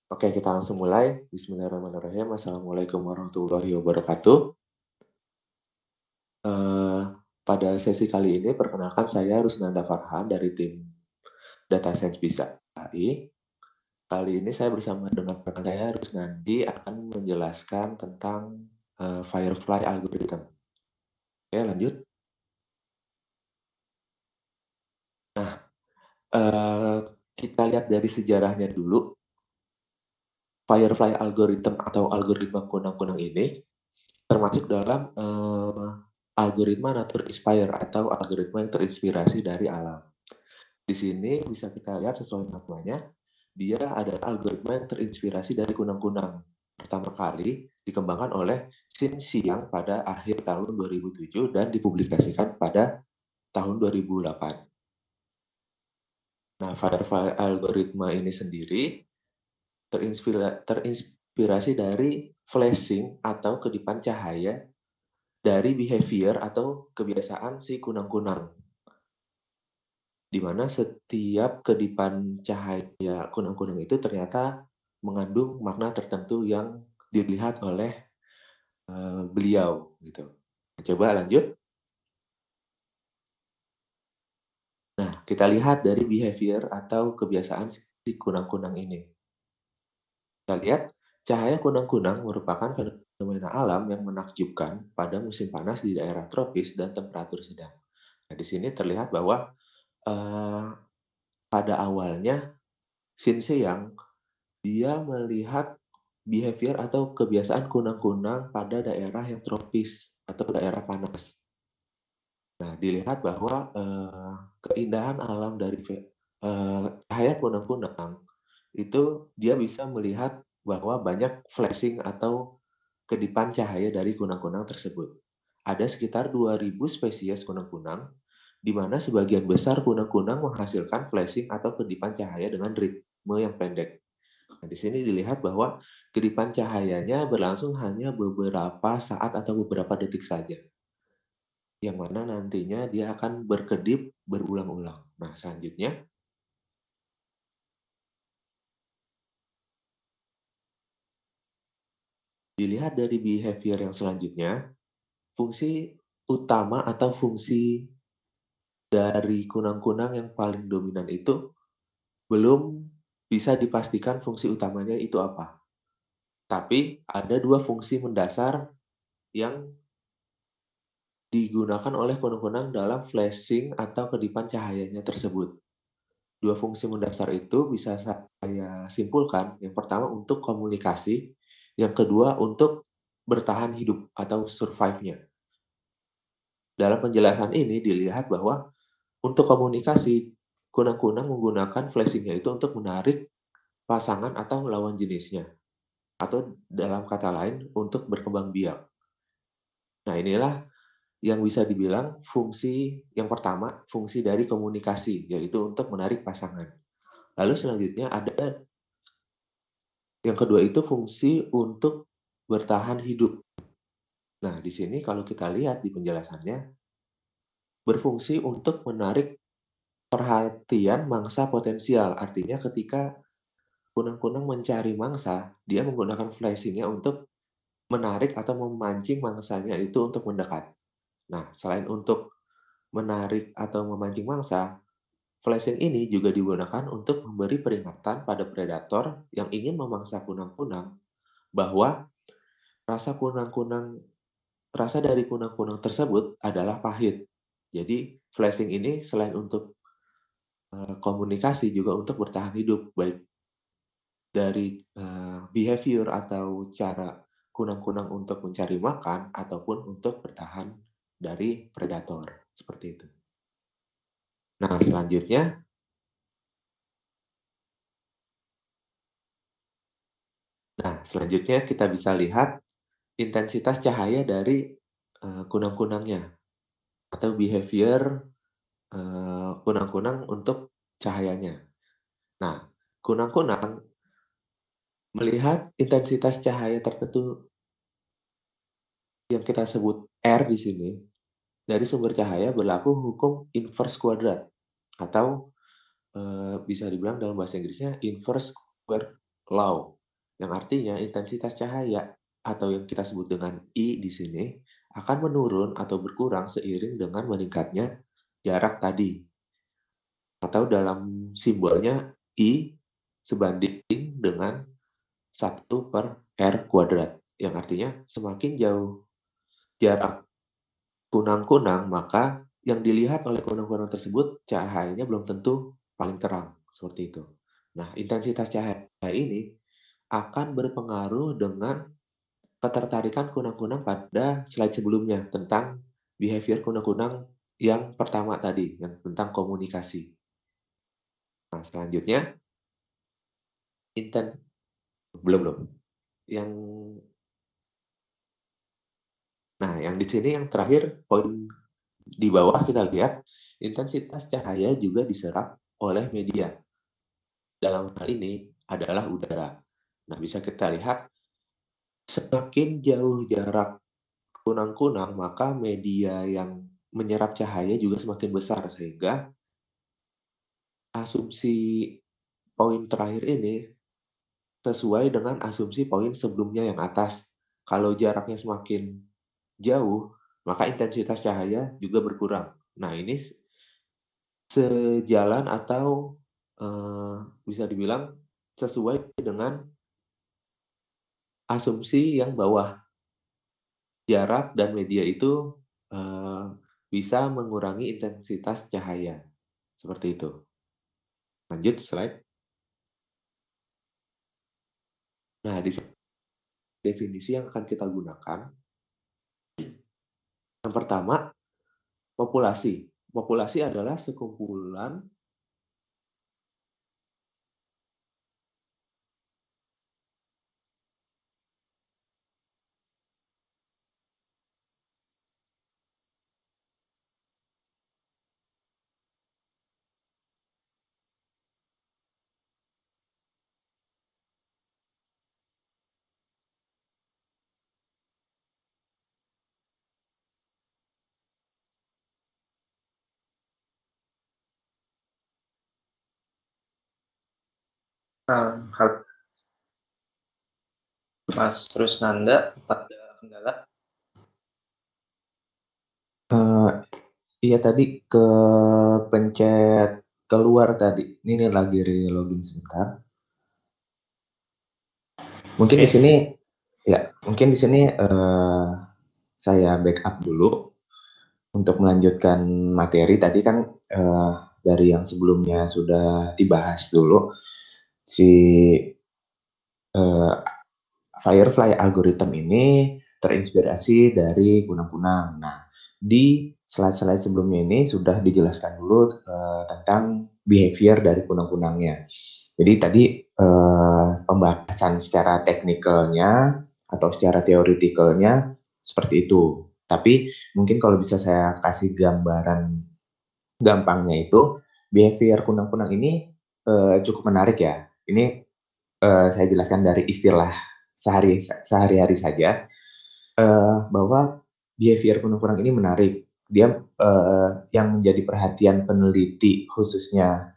Oke, kita langsung mulai. Bismillahirrahmanirrahim. Assalamualaikum warahmatullahi wabarakatuh. Eee, Pada sesi kali ini perkenalkan saya Rusnanda Farhan dari tim Data Science Bisa AI. Kali ini saya bersama dengan rekan saya Rusnandi akan menjelaskan tentang, Firefly Algorithm. Oke, lanjut. Eee, Kita lihat dari sejarahnya dulu. Firefly Algorithm atau algoritma kunang-kunang ini termasuk dalam, algoritma nature inspire atau algoritma yang terinspirasi dari alam. Di sini bisa kita lihat sesuai namanya, dia adalah algoritma yang terinspirasi dari kunang-kunang. Pertama kali dikembangkan oleh Xin Xiang pada akhir tahun 2007 dan dipublikasikan pada tahun 2008. Nah, Firefly algoritma ini sendiri terinspirasi dari flashing atau kedipan cahaya dari behavior atau kebiasaan si kunang-kunang, di mana setiap kedipan cahaya kunang-kunang itu ternyata mengandung makna tertentu yang dilihat oleh, beliau gitu. Coba lanjut. Nah, kita lihat dari behavior atau kebiasaan si kunang-kunang ini. Kita lihat cahaya kunang-kunang merupakan fenomena alam yang menakjubkan pada musim panas di daerah tropis dan temperatur sedang. Nah, di sini terlihat bahwa, eee, pada awalnya Xinjiang dia melihat behavior atau kebiasaan kunang-kunang pada daerah yang tropis atau daerah panas. Nah, dilihat bahwa, keindahan alam dari cahaya kunang-kunang itu dia bisa melihat bahwa banyak flashing atau kedipan cahaya dari kunang-kunang tersebut. Ada sekitar 2.000 spesies kunang-kunang, di mana sebagian besar kunang-kunang menghasilkan flashing atau kedipan cahaya dengan ritme yang pendek. Nah, di sini dilihat bahwa kedipan cahayanya berlangsung hanya beberapa saat atau beberapa detik saja, yang mana nantinya dia akan berkedip berulang-ulang. Nah, selanjutnya dilihat dari behavior yang selanjutnya, fungsi utama atau fungsi dari kunang-kunang yang paling dominan itu belum bisa dipastikan fungsi utamanya itu apa. Tapi ada dua fungsi mendasar yang digunakan oleh kunang-kunang dalam flashing atau kedipan cahayanya tersebut. Dua fungsi mendasar itu bisa saya simpulkan, yang pertama untuk komunikasi, yang kedua untuk bertahan hidup atau survive-nya. Dalam penjelasan ini dilihat bahwa untuk komunikasi, kunang-kunang menggunakan flashing-nya itu untuk menarik pasangan atau lawan jenisnya, atau dalam kata lain untuk berkembang biak. Nah, inilah yang bisa dibilang fungsi yang pertama, fungsi dari komunikasi, yaitu untuk menarik pasangan. Lalu selanjutnya ada yang kedua itu fungsi untuk bertahan hidup. Nah, di sini kalau kita lihat di penjelasannya, berfungsi untuk menarik perhatian mangsa potensial. Artinya ketika kunang-kunang mencari mangsa, dia menggunakan flashing-nya untuk menarik atau memancing mangsanya itu untuk mendekat. Nah, selain untuk menarik atau memancing mangsa, flashing ini juga digunakan untuk memberi peringatan pada predator yang ingin memangsa kunang-kunang bahwa rasa kunang-kunang rasa dari kunang-kunang tersebut adalah pahit. Jadi flashing ini selain untuk, komunikasi juga untuk bertahan hidup, baik dari, behavior atau cara kunang-kunang untuk mencari makan ataupun untuk bertahan dari predator, seperti itu. Nah selanjutnya kita bisa lihat intensitas cahaya dari, kunang-kunangnya atau behavior, kunang-kunang untuk cahayanya. Nah, kunang-kunang melihat intensitas cahaya tertentu yang kita sebut R di sini, dari sumber cahaya berlaku hukum inverse kuadrat atau, bisa dibilang dalam bahasa Inggrisnya inverse square law. yang artinya intensitas cahaya atau yang kita sebut dengan I di sini akan menurun atau berkurang seiring dengan meningkatnya jarak tadi. Atau dalam simbolnya I sebanding dengan 1/R², yang artinya semakin jauh jarak kunang-kunang, maka yang dilihat oleh kunang-kunang tersebut cahayanya belum tentu paling terang, seperti itu. Nah, intensitas cahaya ini akan berpengaruh dengan ketertarikan kunang-kunang pada slide sebelumnya tentang behavior kunang-kunang yang pertama tadi, yang tentang komunikasi. Nah, selanjutnya inten belum belum. Yang yang di sini yang terakhir poin di bawah kita lihat intensitas cahaya juga diserap oleh media. Dalam hal ini adalah udara. Nah, bisa kita lihat semakin jauh jarak kunang-kunang, maka media yang menyerap cahaya juga semakin besar, sehingga asumsi poin terakhir ini sesuai dengan asumsi poin sebelumnya yang atas. Kalau jaraknya semakin jauh, maka intensitas cahaya juga berkurang. Nah, ini sejalan atau bisa dibilang sesuai dengan asumsi yang bawah. Jarak dan media itu eee, bisa mengurangi intensitas cahaya, seperti itu. Lanjut slide. Nah, di sini definisi yang akan kita gunakan, yang pertama, populasi. Populasi adalah sekumpulan Halo Mas Rusnanda, ada kendala? Iya tadi kepencet keluar tadi. Ini lagi re-login sebentar. Mungkin di sini saya backup dulu untuk melanjutkan materi. Tadi kan dari yang sebelumnya sudah dibahas dulu si Firefly algorithm ini terinspirasi dari kunang-kunang. Nah, di slide-slide sebelumnya ini sudah dijelaskan dulu tentang behavior dari kunang-kunangnya. Jadi tadi pembahasan secara teknikalnya atau secara teoretikalnya seperti itu. Tapi mungkin kalau bisa saya kasih gambaran gampangnya itu, behavior kunang-kunang ini cukup menarik ya. Ini saya jelaskan dari istilah sehari-hari saja, bahwa behavior kunang-kunang ini menarik. Dia yang menjadi perhatian peneliti khususnya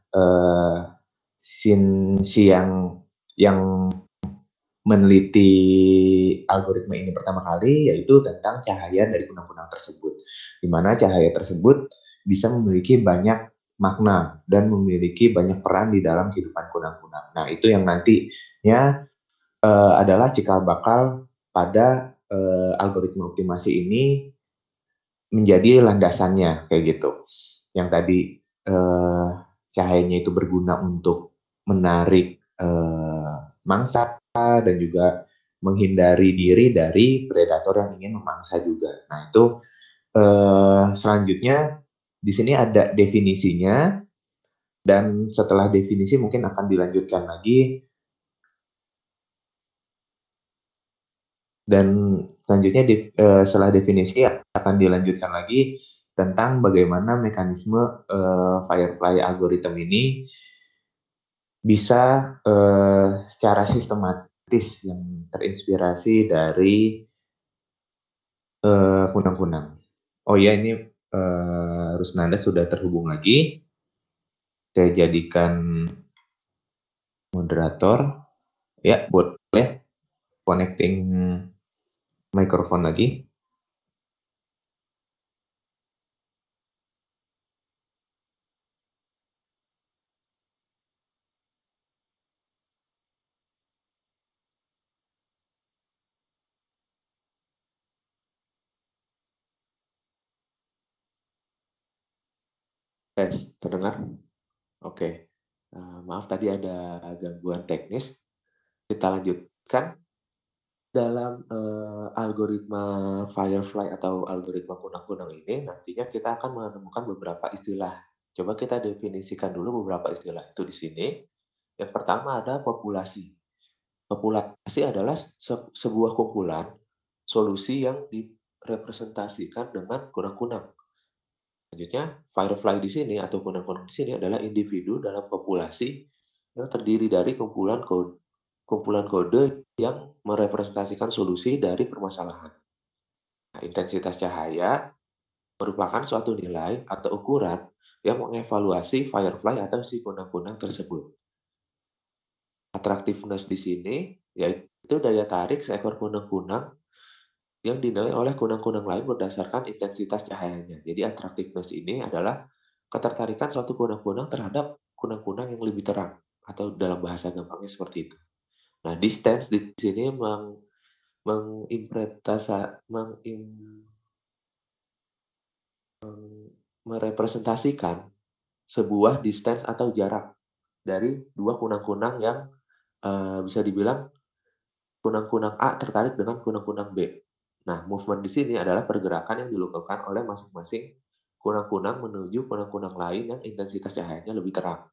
si yang meneliti algoritma ini pertama kali, yaitu tentang cahaya dari kunang-kunang tersebut. Di mana cahaya tersebut bisa memiliki banyak makna dan memiliki banyak peran di dalam kehidupan kunang-kunang. Nah, itu yang nantinya adalah cikal bakal pada algoritma optimasi ini menjadi landasannya kayak gitu. Yang tadi cahayanya itu berguna untuk menarik mangsa dan juga menghindari diri dari predator yang ingin memangsa juga. Nah, itu selanjutnya di sini ada definisinya, dan setelah definisi mungkin akan dilanjutkan lagi. Dan selanjutnya setelah definisi akan dilanjutkan lagi tentang bagaimana mekanisme Firefly algorithm ini bisa secara sistematis yang terinspirasi dari kunang-kunang. Oh ya, ini Rusnanda sudah terhubung lagi. Saya jadikan moderator. Ya, boleh. connecting microphone lagi. Tes, terdengar? Oke. Maaf tadi ada gangguan teknis. Kita lanjutkan. Dalam algoritma Firefly atau algoritma kunang-kunang ini, nantinya kita akan menemukan beberapa istilah. Coba kita definisikan dulu beberapa istilah itu di sini. Yang pertama ada populasi. Populasi adalah sebuah kumpulan solusi yang direpresentasikan dengan kunang-kunang. Selanjutnya, Firefly di sini atau kunang-kunang di sini adalah individu dalam populasi yang terdiri dari kumpulan kode yang merepresentasikan solusi dari permasalahan. Nah, intensitas cahaya merupakan suatu nilai atau ukuran yang mengevaluasi Firefly atau si kunang-kunang tersebut. Attractiveness di sini yaitu daya tarik seekor kunang-kunang yang dinilai oleh kunang-kunang lain berdasarkan intensitas cahayanya. Jadi attractiveness ini adalah ketertarikan suatu kunang-kunang terhadap kunang-kunang yang lebih terang, atau dalam bahasa gampangnya seperti itu. Nah, distance di sini merepresentasikan sebuah distance atau jarak dari dua kunang-kunang yang bisa dibilang kunang-kunang A tertarik dengan kunang-kunang B. Nah, movement di sini adalah pergerakan yang dilakukan oleh masing-masing kunang-kunang menuju kunang-kunang lain yang intensitas cahayanya lebih terang.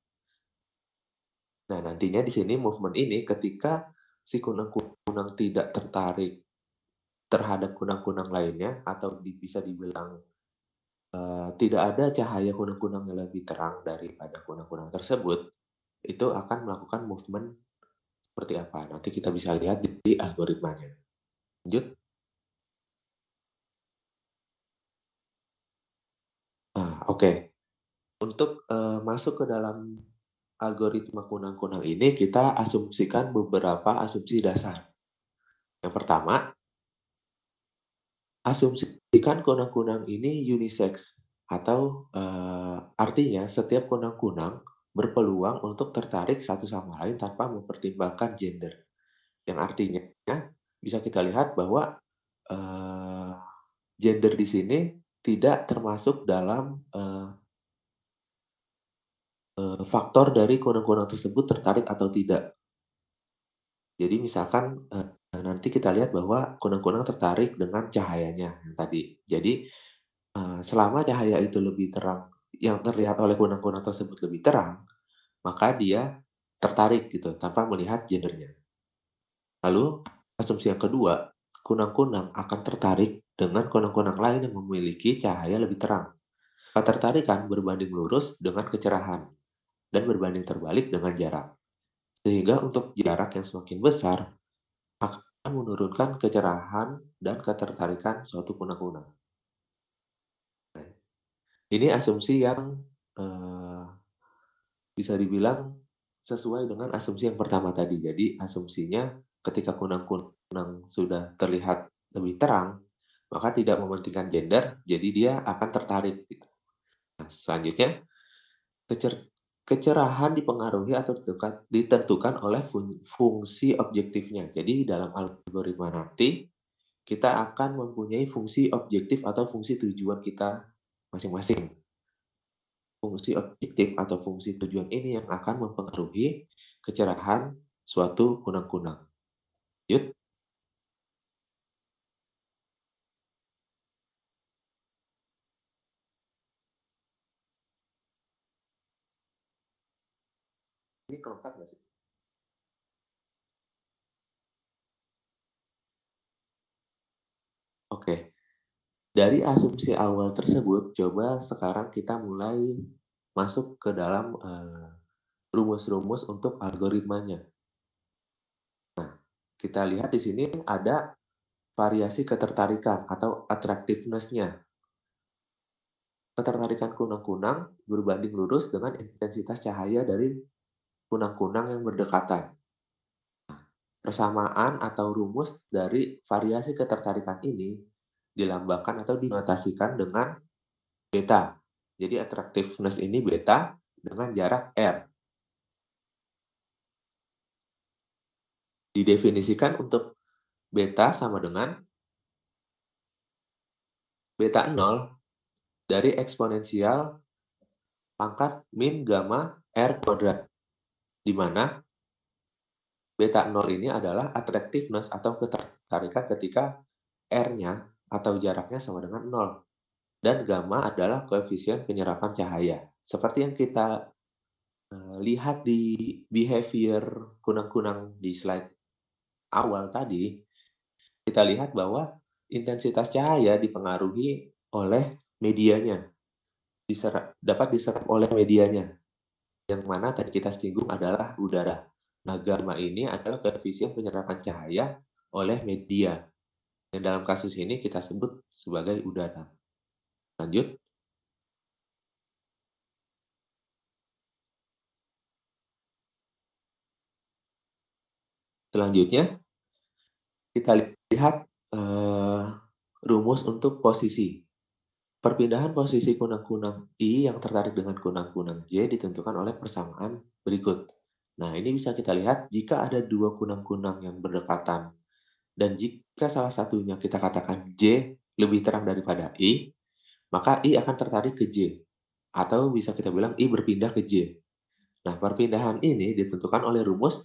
Nah, nantinya di sini movement ini ketika si kunang-kunang tidak tertarik terhadap kunang-kunang lainnya atau bisa dibilang tidak ada cahaya kunang-kunang yang lebih terang daripada kunang-kunang tersebut, itu akan melakukan movement seperti apa. Nanti kita bisa lihat di algoritmanya. Lanjut. Oke. Untuk masuk ke dalam algoritma kunang-kunang ini, kita asumsikan beberapa asumsi dasar. Yang pertama, asumsikan kunang-kunang ini unisex, atau artinya setiap kunang-kunang berpeluang untuk tertarik satu sama lain tanpa mempertimbangkan gender. Yang artinya bisa kita lihat bahwa gender di sini tidak termasuk dalam faktor dari kunang-kunang tersebut tertarik atau tidak. Jadi misalkan nanti kita lihat bahwa kunang-kunang tertarik dengan cahayanya yang tadi. Jadi selama cahaya itu lebih terang, yang terlihat oleh kunang-kunang tersebut lebih terang, maka dia tertarik gitu tanpa melihat gendernya. Lalu asumsi yang kedua, kunang-kunang akan tertarik dengan kunang-kunang lain yang memiliki cahaya lebih terang. Ketertarikan berbanding lurus dengan kecerahan dan berbanding terbalik dengan jarak. Sehingga untuk jarak yang semakin besar akan menurunkan kecerahan dan ketertarikan suatu kunang-kunang. Ini asumsi yang bisa dibilang sesuai dengan asumsi yang pertama tadi. Jadi asumsinya ketika kunang-kunang sudah terlihat lebih terang, maka tidak mementingkan gender, jadi dia akan tertarik gitu. Nah, selanjutnya kecerahan dipengaruhi atau ditentukan oleh fungsi objektifnya. Jadi dalam algoritma nanti kita akan mempunyai fungsi objektif atau fungsi tujuan kita masing-masing. Fungsi objektif atau fungsi tujuan ini yang akan mempengaruhi kecerahan suatu kunang-kunang. Yud, ini kelengkap nggak sih? Oke. Dari asumsi awal tersebut, coba sekarang kita mulai masuk ke dalam rumus-rumus untuk algoritmanya. Nah, kita lihat di sini ada variasi ketertarikan atau attractiveness-nya. Ketertarikan kunang-kunang berbanding lurus dengan intensitas cahaya dari kunang-kunang yang berdekatan. Persamaan atau rumus dari variasi ketertarikan ini dilambangkan atau dinotasikan dengan beta. Jadi attractiveness ini beta dengan jarak R. Didefinisikan untuk beta sama dengan beta 0 dari eksponensial pangkat min gamma R kuadrat, di mana beta 0 ini adalah attractiveness atau ketertarikan ketika R-nya atau jaraknya sama dengan 0. Dan gamma adalah koefisien penyerapan cahaya. Seperti yang kita lihat di behavior kunang-kunang di slide awal tadi, kita lihat bahwa intensitas cahaya dipengaruhi oleh medianya, dapat diserap oleh medianya, yang mana tadi kita singgung adalah udara. Nah, gamma ini adalah koefisien penyerapan cahaya oleh media, yang dalam kasus ini kita sebut sebagai udara. Lanjut. Selanjutnya, kita lihat rumus untuk posisi. Perpindahan posisi kunang-kunang I yang tertarik dengan kunang-kunang J ditentukan oleh persamaan berikut. Nah, ini bisa kita lihat jika ada dua kunang-kunang yang berdekatan, dan jika salah satunya kita katakan J lebih terang daripada I, maka I akan tertarik ke J. Atau bisa kita bilang I berpindah ke J. Nah, perpindahan ini ditentukan oleh rumus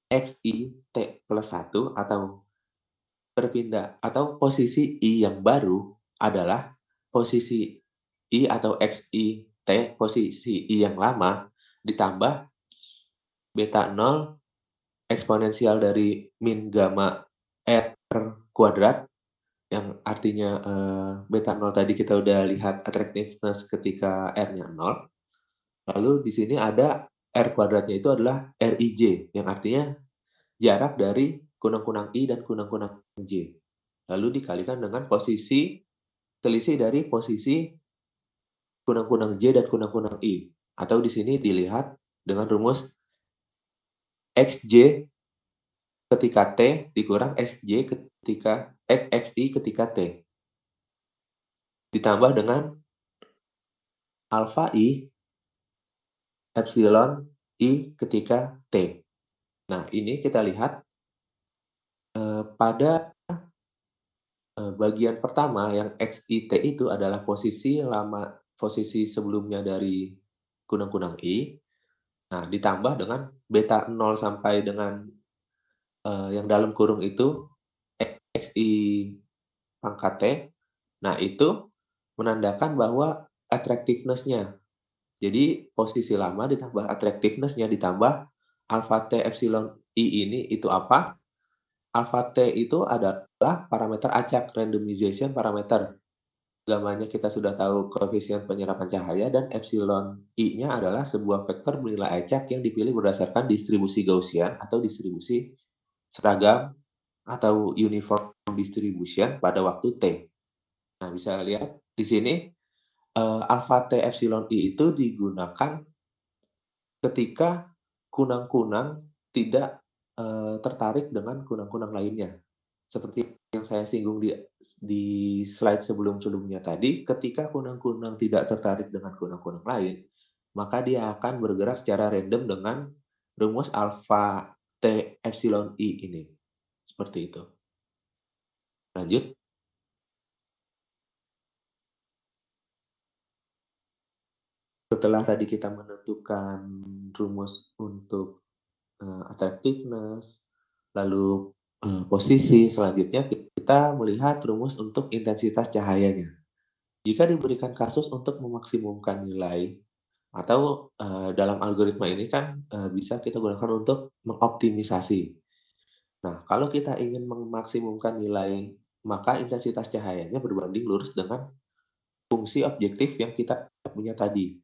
XI T plus 1 atau posisi I yang baru adalah posisi I atau XI T, posisi I yang lama, ditambah beta 0 eksponensial dari min gamma R kuadrat, yang artinya beta 0 tadi kita udah lihat attractiveness ketika R-nya 0. Lalu di sini ada R kuadratnya itu adalah RIJ, yang artinya jarak dari kunang-kunang I dan kunang-kunang J. Lalu dikalikan dengan selisih dari posisi kunang-kunang J dan kunang-kunang I. Atau di sini dilihat dengan rumus XJ ketika T dikurang XJ ketika XI ketika T. Ditambah dengan alfa I epsilon I ketika T. Nah, ini kita lihat pada bagian pertama yang XIT itu adalah posisi sebelumnya dari kunang-kunang I. Nah, ditambah dengan beta 0 sampai dengan yang dalam kurung itu XI pangkat T. Nah, itu menandakan bahwa attractiveness-nya. Jadi posisi lama ditambah attractiveness-nya ditambah alpha T epsilon I ini itu apa? Alpha T itu adalah parameter acak, randomization parameter. Gammanya kita sudah tahu koefisien penyerapan cahaya, dan epsilon I-nya adalah sebuah vektor bernilai acak yang dipilih berdasarkan distribusi Gaussian atau distribusi seragam atau uniform distribution pada waktu T. Nah, bisa lihat di sini alpha T epsilon I itu digunakan ketika kunang-kunang tidak tertarik dengan kunang-kunang lainnya. Seperti yang saya singgung di slide sebelum-sebelumnya tadi, ketika kunang-kunang tidak tertarik dengan kunang-kunang lain, maka dia akan bergerak secara random dengan rumus alpha T epsilon I ini. Seperti itu. Lanjut. Setelah tadi kita menentukan rumus untuk attractiveness, lalu posisi, selanjutnya kita melihat rumus untuk intensitas cahayanya. Jika diberikan kasus untuk memaksimumkan nilai, atau dalam algoritma ini kan bisa kita gunakan untuk mengoptimisasi. Nah, kalau kita ingin memaksimumkan nilai, maka intensitas cahayanya berbanding lurus dengan fungsi objektif yang kita punya tadi,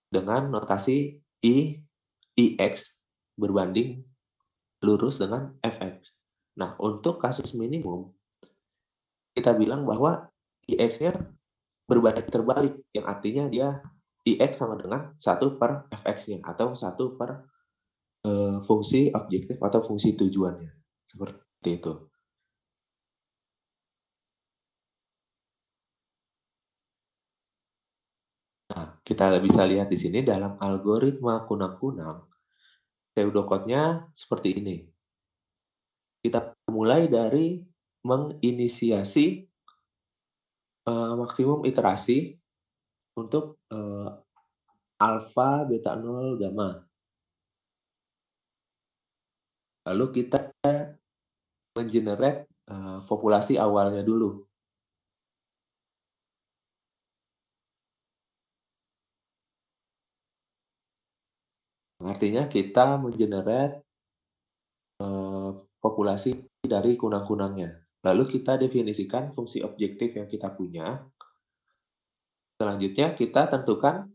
dengan notasi Ix berbanding lurus dengan Fx. Nah, untuk kasus minimum, kita bilang bahwa Ix-nya berbanding terbalik, yang artinya dia Ix sama dengan 1 per Fx-nya, atau 1 per fungsi objektif atau fungsi tujuannya. Seperti itu. Nah, kita bisa lihat di sini dalam algoritma kunang-kunang, pseudocode-nya seperti ini. Kita mulai dari menginisiasi maksimum iterasi untuk alfa, beta 0, gamma. Lalu kita mengenerate populasi awalnya dulu. Artinya kita mengenerate populasi dari kunang-kunangnya. Lalu kita definisikan fungsi objektif yang kita punya. Selanjutnya kita tentukan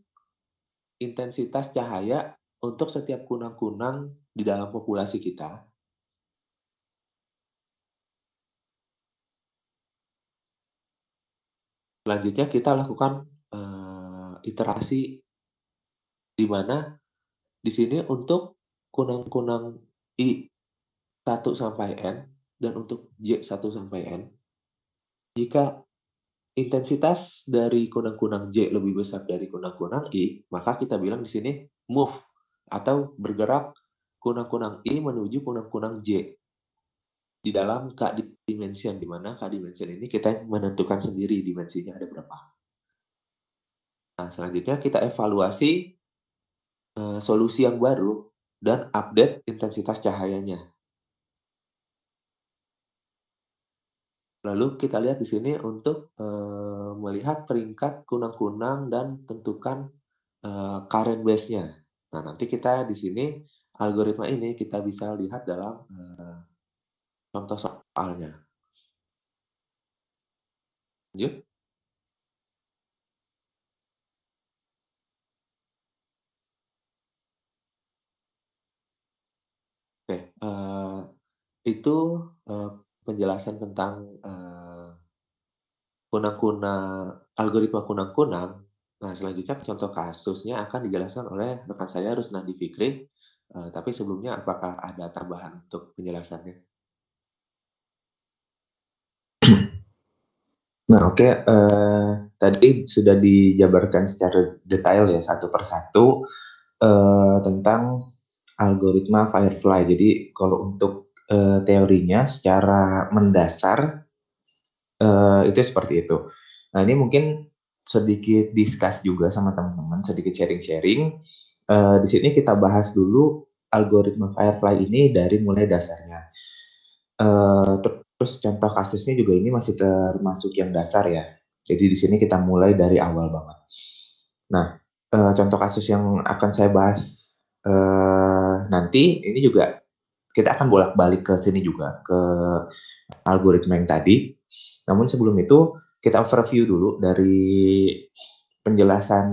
intensitas cahaya untuk setiap kunang-kunang di dalam populasi kita. Selanjutnya kita lakukan iterasi di mana di sini untuk kunang-kunang I 1 sampai N dan untuk J 1 sampai N, jika intensitas dari kunang-kunang J lebih besar dari kunang-kunang I, maka kita bilang di sini move atau bergerak kunang-kunang I menuju kunang-kunang J di dalam K dimension, di mana K dimension ini kita menentukan sendiri dimensinya ada berapa. Nah, selanjutnya kita evaluasi solusi yang baru dan update intensitas cahayanya. Lalu kita lihat di sini untuk melihat peringkat kunang-kunang dan tentukan current base-nya. Nah, nanti kita di sini algoritma ini kita bisa lihat dalam contoh soalnya. Lanjut. Oke, itu penjelasan tentang algoritma kunang-kunang. Nah, selanjutnya contoh kasusnya akan dijelaskan oleh rekan saya Rusnandi Fikri. Tapi sebelumnya apakah ada tambahan untuk penjelasannya? Nah, oke, tadi sudah dijabarkan secara detail ya satu persatu tentang algoritma Firefly. Jadi kalau untuk teorinya secara mendasar itu seperti itu. Nah, ini mungkin sedikit discuss juga sama teman-teman, sedikit sharing-sharing. Di sini kita bahas dulu algoritma Firefly ini dari mulai dasarnya. Terus contoh kasusnya juga ini masih termasuk yang dasar ya. Jadi di sini kita mulai dari awal banget. Nah, contoh kasus yang akan saya bahas nanti ini juga kita akan bolak-balik ke sini juga ke algoritma yang tadi. Namun sebelum itu kita overview dulu dari penjelasan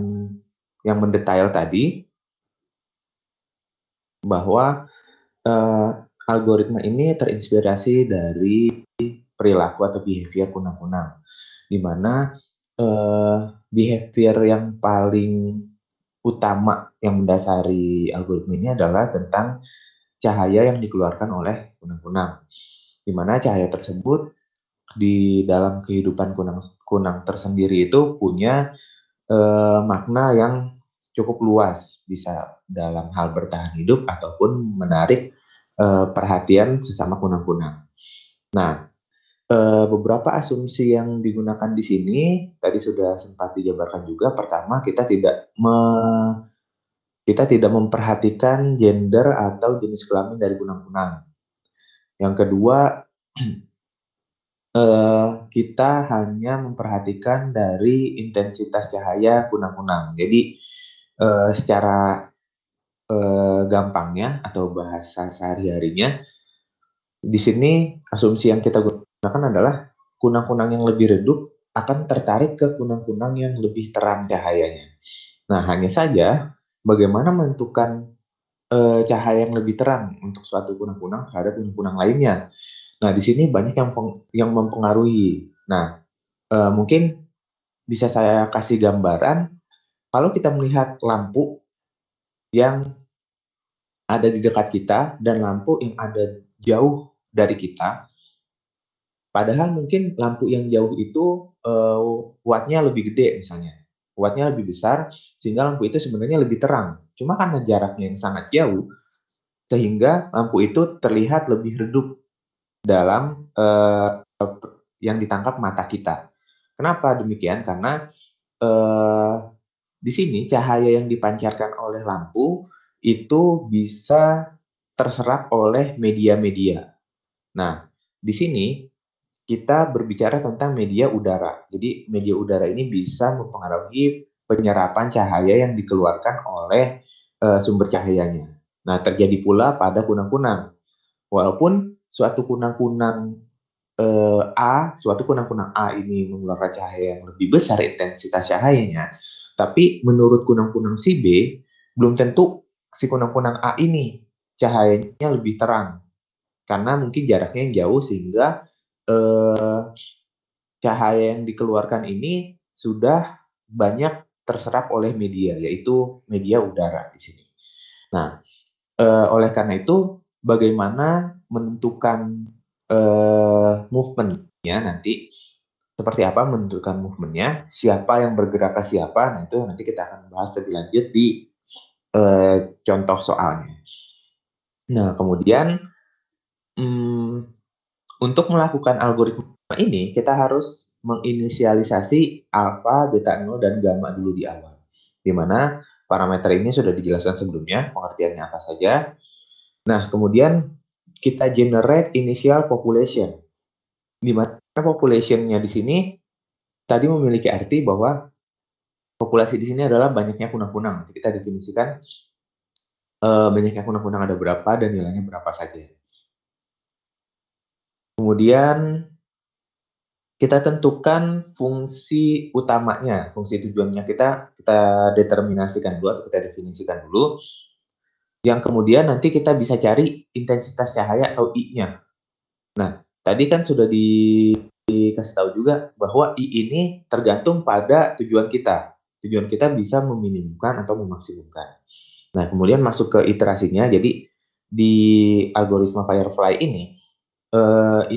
yang mendetail tadi bahwa algoritma ini terinspirasi dari perilaku atau behavior kunang-kunang, di mana behavior yang paling utama yang mendasari algoritma ini adalah tentang cahaya yang dikeluarkan oleh kunang-kunang, di mana cahaya tersebut di dalam kehidupan kunang tersendiri itu punya makna yang cukup luas, bisa dalam hal bertahan hidup ataupun menarik perhatian sesama kunang-kunang. Nah, beberapa asumsi yang digunakan di sini tadi sudah sempat dijabarkan juga. Pertama, kita tidak memperhatikan gender atau jenis kelamin dari kunang-kunang. Yang kedua, kita hanya memperhatikan dari intensitas cahaya kunang-kunang. Jadi secara gampangnya atau bahasa sehari-harinya, di sini asumsi yang kita gunakan adalah kunang-kunang yang lebih redup akan tertarik ke kunang-kunang yang lebih terang cahayanya. Nah, hanya saja bagaimana menentukan cahaya yang lebih terang untuk suatu kunang-kunang terhadap kunang-kunang lainnya. Nah, di sini banyak yang mempengaruhi. Nah, mungkin bisa saya kasih gambaran, kalau kita melihat lampu yang ada di dekat kita dan lampu yang ada jauh dari kita. Padahal mungkin lampu yang jauh itu wattnya lebih gede misalnya, wattnya lebih besar sehingga lampu itu sebenarnya lebih terang. Cuma karena jaraknya yang sangat jauh, sehingga lampu itu terlihat lebih redup dalam yang ditangkap mata kita. Kenapa demikian? Karena di sini cahaya yang dipancarkan oleh lampu itu bisa terserap oleh media-media. Nah, di sini kita berbicara tentang media udara. Jadi media udara ini bisa mempengaruhi penyerapan cahaya yang dikeluarkan oleh sumber cahayanya. Nah, terjadi pula pada kunang-kunang. Walaupun suatu kunang-kunang A ini mengeluarkan cahaya yang lebih besar intensitas cahayanya, tapi menurut kunang-kunang si B, belum tentu si kunang-kunang A ini cahayanya lebih terang. Karena mungkin jaraknya yang jauh sehingga cahaya yang dikeluarkan ini sudah banyak terserap oleh media, yaitu media udara di sini. Nah, oleh karena itu, bagaimana menentukan movement-nya nanti, seperti apa menentukan movement-nya, siapa yang bergerak ke siapa, nah itu nanti kita akan bahas lebih lanjut di contoh soalnya. Nah, kemudian untuk melakukan algoritma ini, kita harus menginisialisasi alfa, beta 0, dan gamma dulu di awal. Di mana parameter ini sudah dijelaskan sebelumnya, pengertiannya apa saja. Nah, kemudian kita generate initial population. Di mana population-nya di sini tadi memiliki arti bahwa populasi di sini adalah banyaknya kunang-kunang. Nanti kita definisikan banyaknya kunang-kunang ada berapa dan nilainya berapa saja. Kemudian kita tentukan fungsi utamanya, fungsi tujuannya kita determinasikan dulu atau kita definisikan dulu. Yang kemudian nanti kita bisa cari intensitas cahaya atau I-nya. Nah, tadi kan sudah dikasih tahu juga bahwa I ini tergantung pada tujuan kita. Tujuan kita bisa meminimumkan atau memaksimumkan. Nah, kemudian masuk ke iterasinya. Jadi di algoritma Firefly ini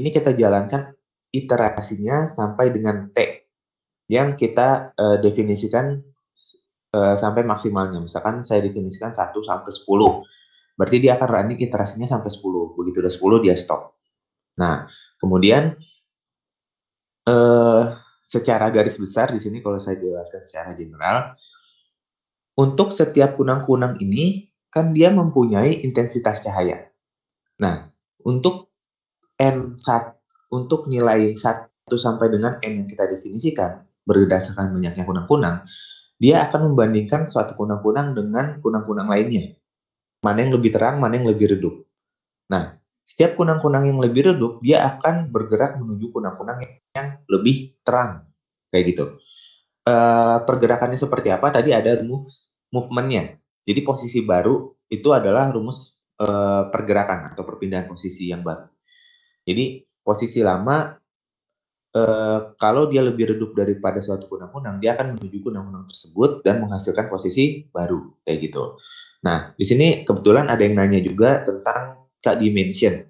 kita jalankan iterasinya sampai dengan T yang kita definisikan sampai maksimalnya. Misalkan saya definisikan 1 sampai 10. Berarti dia akan running iterasinya sampai 10. Begitu udah 10 dia stop. Nah, kemudian secara garis besar di sini kalau saya jelaskan secara general, untuk setiap kunang-kunang ini kan dia mempunyai intensitas cahaya. Nah, untuk untuk nilai 1 sampai dengan N yang kita definisikan berdasarkan banyaknya kunang-kunang, dia akan membandingkan suatu kunang-kunang dengan kunang-kunang lainnya. Mana yang lebih terang, mana yang lebih redup. Nah, setiap kunang-kunang yang lebih redup, dia akan bergerak menuju kunang-kunang yang lebih terang. Kayak gitu. Pergerakannya seperti apa? Tadi ada rumus movement-nya. Jadi posisi baru itu adalah rumus pergerakan atau perpindahan posisi yang baru. Jadi posisi lama kalau dia lebih redup daripada suatu kunang-kunang, dia akan menuju kunang-kunang tersebut dan menghasilkan posisi baru kayak gitu. Nah, di sini kebetulan ada yang nanya juga tentang K-dimension.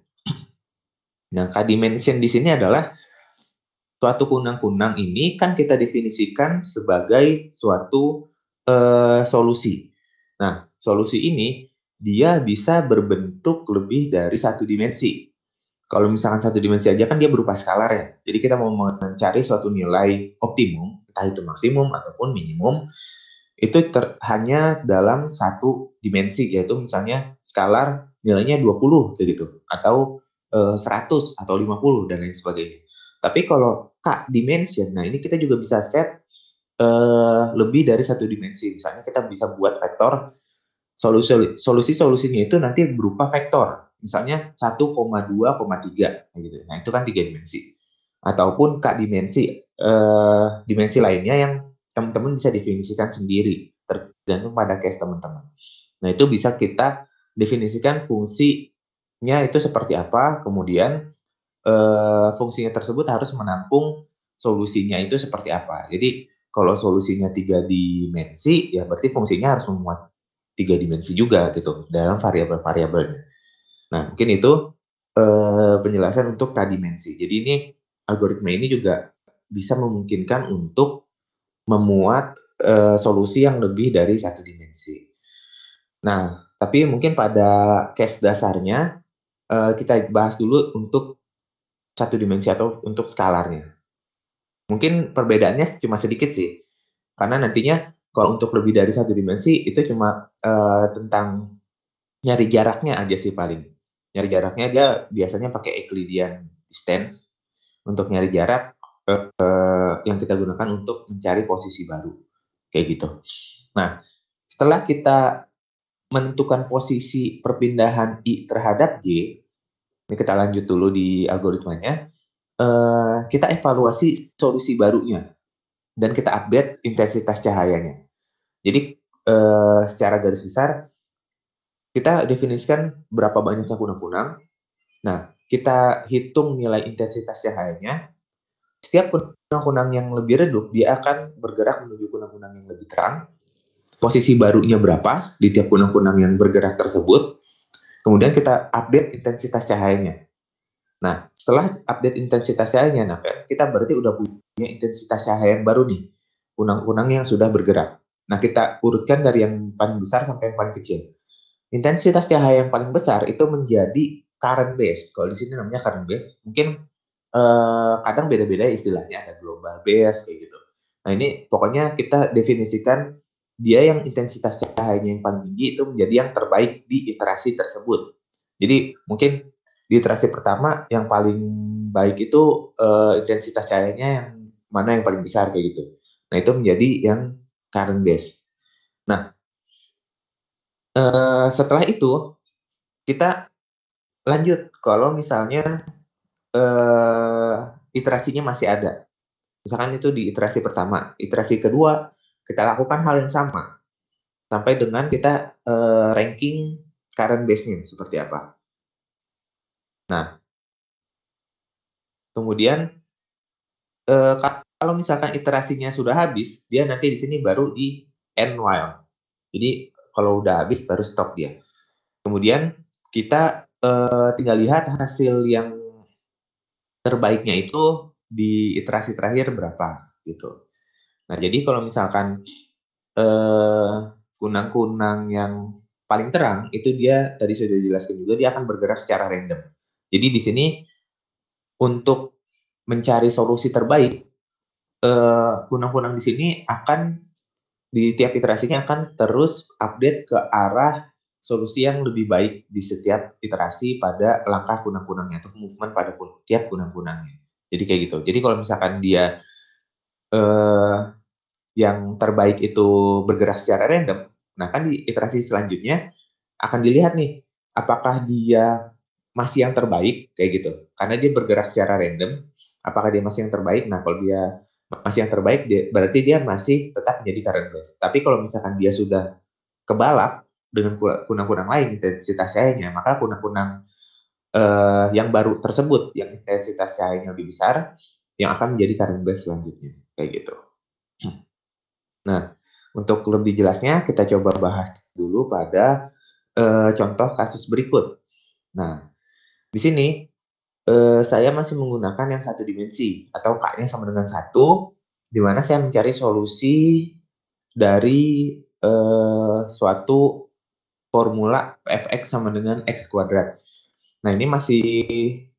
Nah, K-dimension di sini adalah suatu kunang-kunang ini kan kita definisikan sebagai suatu solusi. Nah, solusi ini dia bisa berbentuk lebih dari satu dimensi. Kalau misalkan satu dimensi aja kan dia berupa skalar ya. Jadi kita mau mencari suatu nilai optimum, entah itu maksimum ataupun minimum, itu hanya dalam satu dimensi, yaitu misalnya skalar nilainya 20 kayak gitu, atau 100 atau 50 dan lain sebagainya. Tapi kalau K dimension, nah ini kita juga bisa set lebih dari satu dimensi. Misalnya kita bisa buat vektor solusinya itu nanti berupa vektor. Misalnya 1,2,3 gitu. Nah, itu kan 3 dimensi. Ataupun K dimensi dimensi lainnya yang teman-teman bisa definisikan sendiri tergantung pada case teman-teman. Nah, itu bisa kita definisikan fungsinya itu seperti apa, kemudian fungsinya tersebut harus menampung solusinya itu seperti apa. Jadi kalau solusinya 3 dimensi, ya berarti fungsinya harus memuat 3 dimensi juga gitu dalam variabel-variabelnya. Nah, mungkin itu penjelasan untuk K-dimensi. Jadi ini algoritma ini juga bisa memungkinkan untuk memuat solusi yang lebih dari 1 dimensi. Nah, tapi mungkin pada case dasarnya kita bahas dulu untuk 1 dimensi atau untuk skalarnya. Mungkin perbedaannya cuma sedikit sih, karena nantinya kalau untuk lebih dari 1 dimensi itu cuma tentang nyari jaraknya aja sih paling. Nyari jaraknya dia biasanya pakai Euclidean distance untuk nyari jarak yang kita gunakan untuk mencari posisi baru. Kayak gitu. Nah, setelah kita menentukan posisi perpindahan I terhadap J, ini kita lanjut dulu di algoritmanya, kita evaluasi solusi barunya dan kita update intensitas cahayanya. Jadi secara garis besar kita definisikan berapa banyaknya kunang-kunang. Nah, kita hitung nilai intensitas cahayanya. Setiap kunang-kunang yang lebih redup, dia akan bergerak menuju kunang-kunang yang lebih terang. Posisi barunya berapa di tiap kunang-kunang yang bergerak tersebut. Kemudian kita update intensitas cahayanya. Nah, setelah update intensitas cahayanya, nah kita berarti udah punya intensitas cahaya yang baru nih. Kunang-kunang yang sudah bergerak. Nah, kita urutkan dari yang paling besar sampai yang paling kecil. Intensitas cahaya yang paling besar itu menjadi current base. Kalau di sini namanya current base, mungkin kadang beda-beda istilahnya, ada global base kayak gitu. Nah, ini pokoknya kita definisikan dia yang intensitas cahayanya yang paling tinggi itu menjadi yang terbaik di iterasi tersebut. Jadi mungkin di iterasi pertama yang paling baik itu intensitas cahayanya yang mana yang paling besar kayak gitu. Nah, itu menjadi yang current base. Nah, setelah itu kita lanjut kalau misalnya iterasinya masih ada. Misalkan itu di iterasi pertama, iterasi kedua kita lakukan hal yang sama sampai dengan kita ranking current base-nya seperti apa. Nah, kemudian kalau misalkan iterasinya sudah habis, dia nanti di sini baru di end while. Jadi kalau udah habis baru stop dia. Kemudian kita tinggal lihat hasil yang terbaiknya itu di iterasi terakhir berapa gitu. Nah, jadi kalau misalkan kunang-kunang yang paling terang itu dia tadi sudah dijelaskan juga dia akan bergerak secara random. Jadi di sini untuk mencari solusi terbaik kunang-kunang di sini akan di tiap iterasinya akan terus update ke arah solusi yang lebih baik di setiap iterasi pada langkah kunang-kunangnya atau movement pada tiap kunang-kunangnya. Jadi kayak gitu. Jadi kalau misalkan dia yang terbaik itu bergerak secara random, nah kan di iterasi selanjutnya akan dilihat nih apakah dia masih yang terbaik kayak gitu. Karena dia bergerak secara random, apakah dia masih yang terbaik? Nah, kalau dia masih yang terbaik, berarti dia masih tetap menjadi current base. Tapi kalau misalkan dia sudah kebalap dengan kunang-kunang lain intensitas cahayanya, maka kunang-kunang yang baru tersebut, yang intensitas cahayanya lebih besar, yang akan menjadi current base selanjutnya, kayak gitu. Nah, untuk lebih jelasnya kita coba bahas dulu pada contoh kasus berikut. Nah, di sini saya masih menggunakan yang 1 dimensi atau K-nya sama dengan 1, di mana saya mencari solusi dari suatu formula fx sama dengan x kuadrat. Nah, ini masih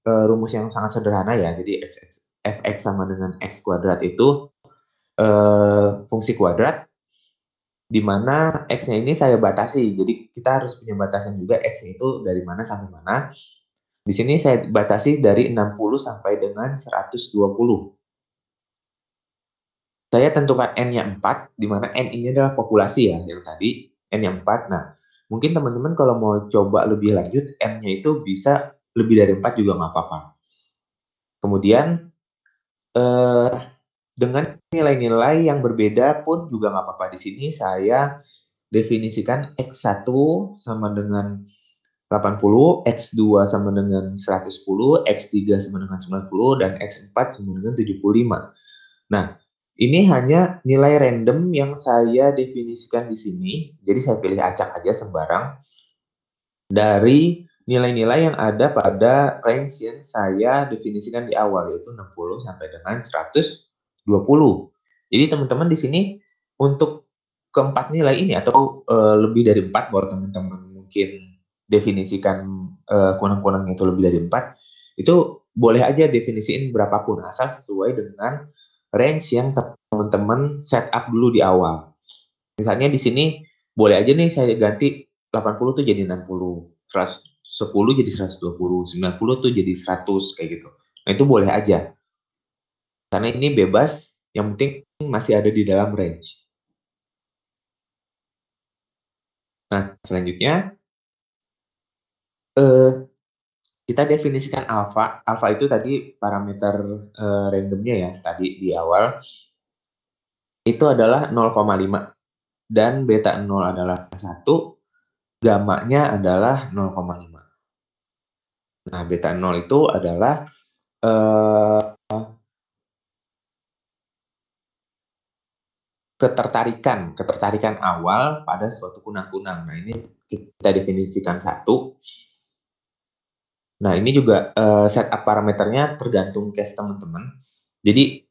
rumus yang sangat sederhana ya. Jadi fx sama dengan x kuadrat itu fungsi kuadrat di mana x-nya ini saya batasi. Jadi kita harus punya batasan juga x-nya itu dari mana sampai mana. Di sini saya batasi dari 60 sampai dengan 120. Saya tentukan n-nya 4, di mana n ini adalah populasi ya, yang tadi n-nya 4. Nah, mungkin teman-teman kalau mau coba lebih lanjut, n-nya itu bisa lebih dari 4 juga nggak apa-apa. Kemudian dengan nilai-nilai yang berbeda pun juga nggak apa-apa. Di sini saya definisikan X1 sama dengan 80, X2 sama dengan 110, X3 sama dengan 90, dan X4 sama dengan 75. Nah, Ini hanya nilai random yang saya definisikan di sini. Jadi saya pilih acak aja sembarang dari nilai-nilai yang ada pada range yang saya definisikan di awal, yaitu 60 sampai dengan 120. Jadi teman-teman di sini untuk keempat nilai ini atau lebih dari 4, kalau teman-teman mungkin definisikan kunang-kunang itu lebih dari 4, itu boleh aja definisiin berapapun asal sesuai dengan range yang teman-teman setup dulu di awal. Misalnya di sini boleh aja nih saya ganti 80 tuh jadi 60, 110 jadi 120, 90 tuh jadi 100 kayak gitu. Nah, itu boleh aja. Karena ini bebas, yang penting masih ada di dalam range. Nah, selanjutnya kita definisikan alpha. Alpha itu tadi parameter randomnya ya, tadi di awal. Itu adalah 0,5 dan beta 0 adalah 1, gamma-nya adalah 0,5. Nah, beta 0 itu adalah ketertarikan awal pada suatu kunang-kunang. Nah, ini kita definisikan 1. Nah, ini juga setup parameternya tergantung case teman-teman. Jadi,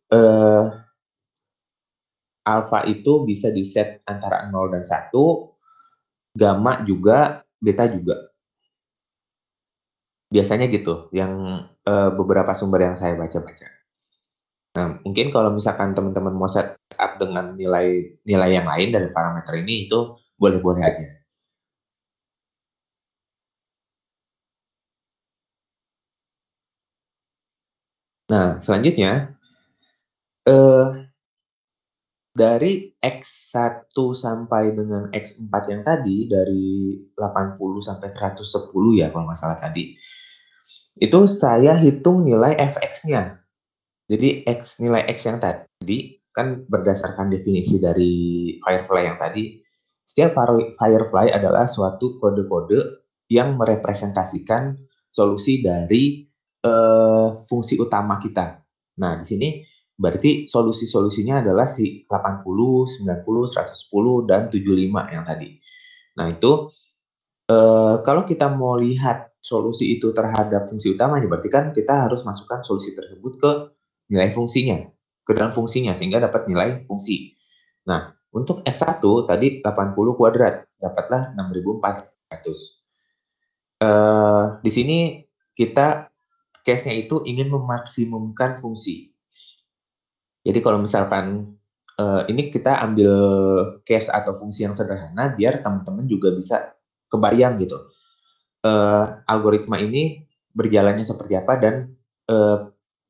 alpha itu bisa di set antara 0 dan 1, gamma juga, beta juga. Biasanya gitu, yang beberapa sumber yang saya baca-baca. Nah, mungkin kalau misalkan teman-teman mau setup dengan nilai yang lain dari parameter ini, itu boleh-boleh aja. Nah, selanjutnya, dari X1 sampai dengan X4 yang tadi, dari 80 sampai 110 ya kalau nggak salah tadi, itu saya hitung nilai fx-nya. Jadi nilai X yang tadi, kan berdasarkan definisi dari Firefly yang tadi, setiap Firefly adalah suatu kode-kode yang merepresentasikan solusi dari fungsi utama kita. Nah, di sini berarti solusi-solusinya adalah si 80, 90, 110, dan 75 yang tadi. Nah, itu kalau kita mau lihat solusi itu terhadap fungsi utamanya, berarti kan kita harus masukkan solusi tersebut ke nilai fungsinya, ke dalam fungsinya, sehingga dapat nilai fungsi. Nah, untuk X1 tadi 80 kuadrat, dapatlah 6.400. Di sini kita case-nya itu ingin memaksimumkan fungsi. Jadi kalau misalkan ini kita ambil case atau fungsi yang sederhana biar teman-teman juga bisa kebayang gitu. Algoritma ini berjalannya seperti apa dan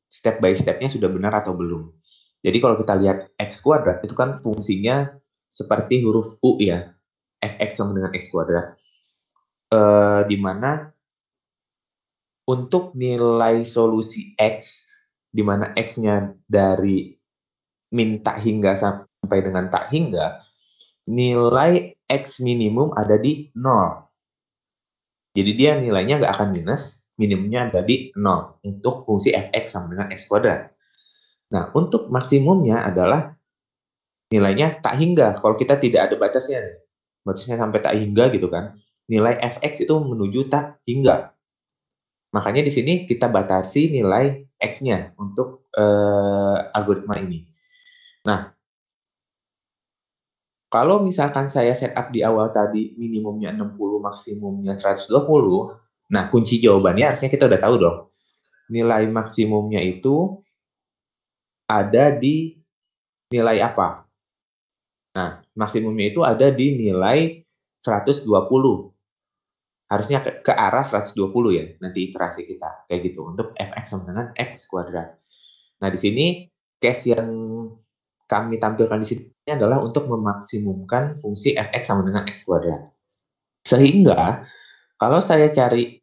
step by step-nya sudah benar atau belum. Jadi kalau kita lihat X kuadrat itu kan fungsinya seperti huruf U ya, fx sama dengan X kuadrat. Di mana untuk nilai solusi X, di mana X-nya dari min tak hingga sampai dengan tak hingga, nilai X minimum ada di 0. Jadi dia nilainya nggak akan minus, minimumnya ada di 0 untuk fungsi fx sama dengan X kuadrat. Nah, untuk maksimumnya adalah nilainya tak hingga. Kalau kita tidak ada batasnya, batasnya sampai tak hingga gitu kan, nilai fx itu menuju tak hingga. Makanya di sini kita batasi nilai x-nya untuk algoritma ini. Nah, kalau misalkan saya setup di awal tadi minimumnya 60, maksimumnya 120, nah kunci jawabannya harusnya kita udah tahu dong. Nilai maksimumnya itu ada di nilai apa? Nah, maksimumnya itu ada di nilai 120. Harusnya ke arah 120 ya, nanti iterasi kita. Kayak gitu, untuk fx sama dengan x kuadrat. Nah, di sini case yang kami tampilkan di sini adalah untuk memaksimumkan fungsi fx sama dengan x kuadrat. Sehingga, kalau saya cari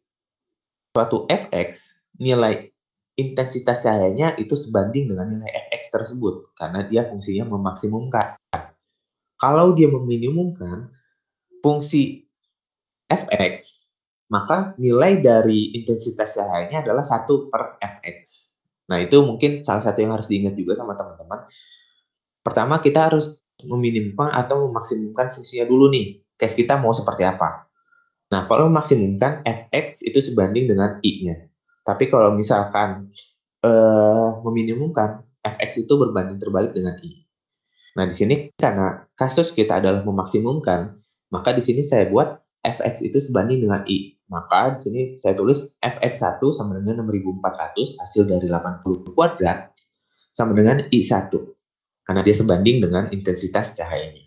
suatu fx, nilai intensitas cahayanya itu sebanding dengan nilai fx tersebut, karena dia fungsinya memaksimumkan. Kalau dia meminimumkan fungsi fx, maka nilai dari intensitas cahayanya adalah 1 per fx. Nah, itu mungkin salah satu yang harus diingat juga sama teman-teman. Pertama kita harus meminimumkan atau memaksimumkan fungsinya dulu nih. Case kita mau seperti apa. Nah, kalau memaksimumkan fx itu sebanding dengan i-nya. Tapi kalau misalkan meminimumkan, fx itu berbanding terbalik dengan i. Nah, di sini karena kasus kita adalah memaksimumkan, maka di sini saya buat fx itu sebanding dengan i. Maka di sini saya tulis fx1 sama dengan 6400 hasil dari 80 kuadrat sama dengan i1. Karena dia sebanding dengan intensitas cahayanya.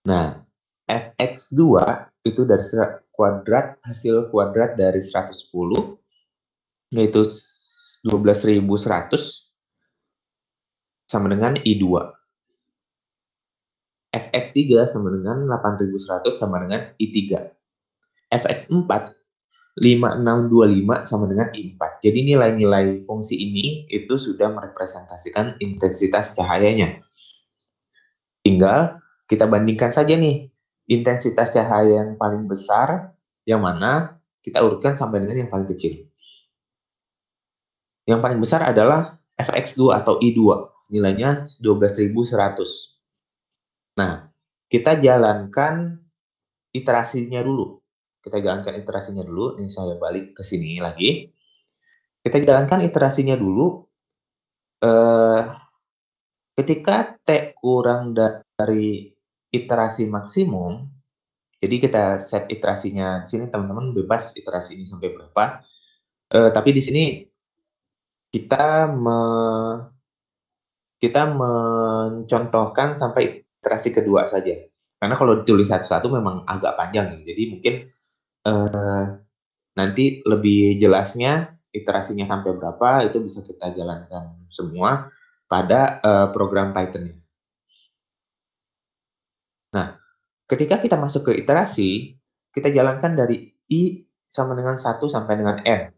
Nah, fx2 itu dari kuadrat hasil kuadrat dari 110 yaitu 12.100 sama dengan I2. Fx3 sama dengan 8.100 sama dengan I3. Fx4 5625 sama dengan I4. Jadi nilai-nilai fungsi ini itu sudah merepresentasikan intensitas cahayanya. Tinggal kita bandingkan saja nih intensitas cahaya yang paling besar yang mana kita urutkan sampai dengan yang paling kecil. Yang paling besar adalah Fx2 atau I2, nilainya 12.100. Nah, kita jalankan iterasinya dulu. Ini saya balik ke sini lagi. Kita jalankan iterasinya dulu. Ketika T kurang dari iterasi maksimum, jadi kita set iterasinya di sini teman-teman bebas iterasi ini sampai berapa. Tapi di sini kita mencontohkan sampai iterasi kedua saja. Karena kalau ditulis satu-satu memang agak panjang ya. Jadi mungkin nanti lebih jelasnya iterasinya sampai berapa itu bisa kita jalankan semua pada program Python-nya. Nah, ketika kita masuk ke iterasi, kita jalankan dari I sama dengan 1 sampai dengan N.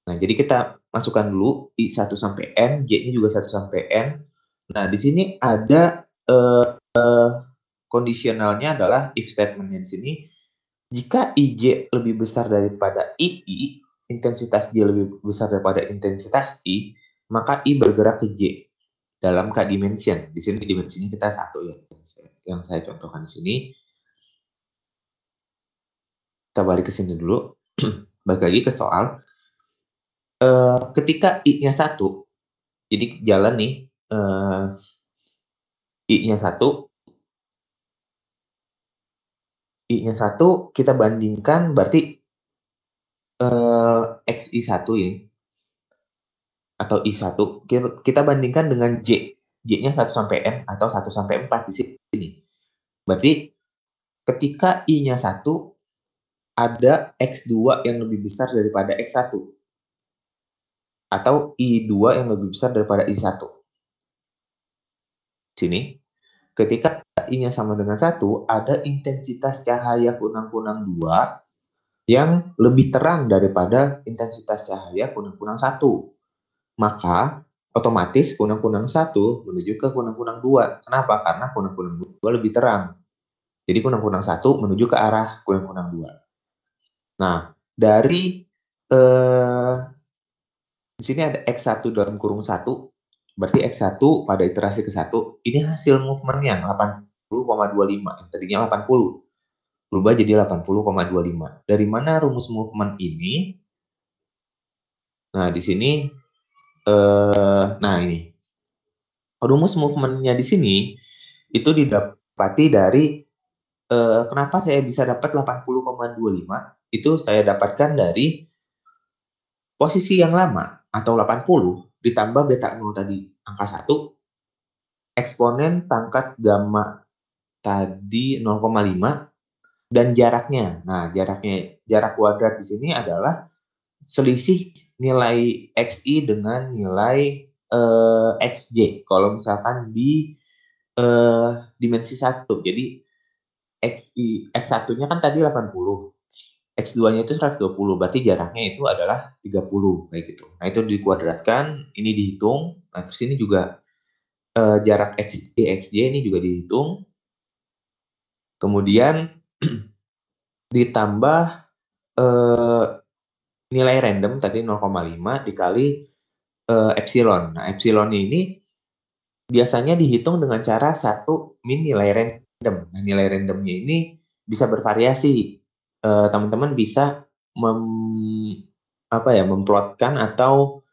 Nah, jadi kita masukkan dulu I1 sampai N, J-nya juga 1 sampai N. Nah, di sini ada kondisionalnya adalah if statement-nya di sini. Jika IJ lebih besar daripada II, intensitas J lebih besar daripada intensitas I, maka I bergerak ke J dalam K dimension. Di sini dimensinya kita 1 ya, yang saya contohkan di sini. Kita balik ke sini dulu. Balik lagi ke soal. Ketika I-nya 1, jadi jalan nih, I-nya 1, kita bandingkan berarti XI1 ya, atau I1, kita bandingkan dengan J. J-nya 1 sampai N atau 1 sampai 4 di sini. Berarti ketika I-nya 1, ada X2 yang lebih besar daripada X1. Atau I2 yang lebih besar daripada I1. Sini, ketika I-nya sama dengan 1, ada intensitas cahaya kunang-kunang 2 yang lebih terang daripada intensitas cahaya kunang-kunang 1. Maka, otomatis kunang-kunang 1 menuju ke kunang-kunang 2. Kenapa? Karena kunang-kunang 2 lebih terang. Jadi kunang-kunang 1 menuju ke arah kunang-kunang 2. Nah, dari di sini ada X1 dalam kurung 1, berarti X1 pada iterasi ke-1, ini hasil movementnya 80,25, yang tadinya 80, berubah jadi 80,25. Dari mana rumus movement ini? Nah, di sini, nah ini, rumus movementnya di sini, itu didapati dari, kenapa saya bisa dapat 80,25, itu saya dapatkan dari posisi yang lama, atau 80, ditambah beta 0 tadi, angka 1, eksponen pangkat gamma tadi 0,5, dan jaraknya. Nah, jarak kuadrat di sini adalah selisih nilai XI dengan nilai XJ. Kalau misalkan di dimensi 1. Jadi, X1-nya kan tadi 80. X2-nya itu 120, berarti jaraknya itu adalah 30, kayak gitu. Nah, itu dikuadratkan, ini dihitung. Nah, terus ini juga jarak XJ ini juga dihitung. Kemudian ditambah nilai random tadi 0,5 dikali epsilon. Nah, epsilon ini biasanya dihitung dengan cara satu min nilai random. Nah, nilai randomnya ini bisa bervariasi. Teman-teman bisa memplotkan atau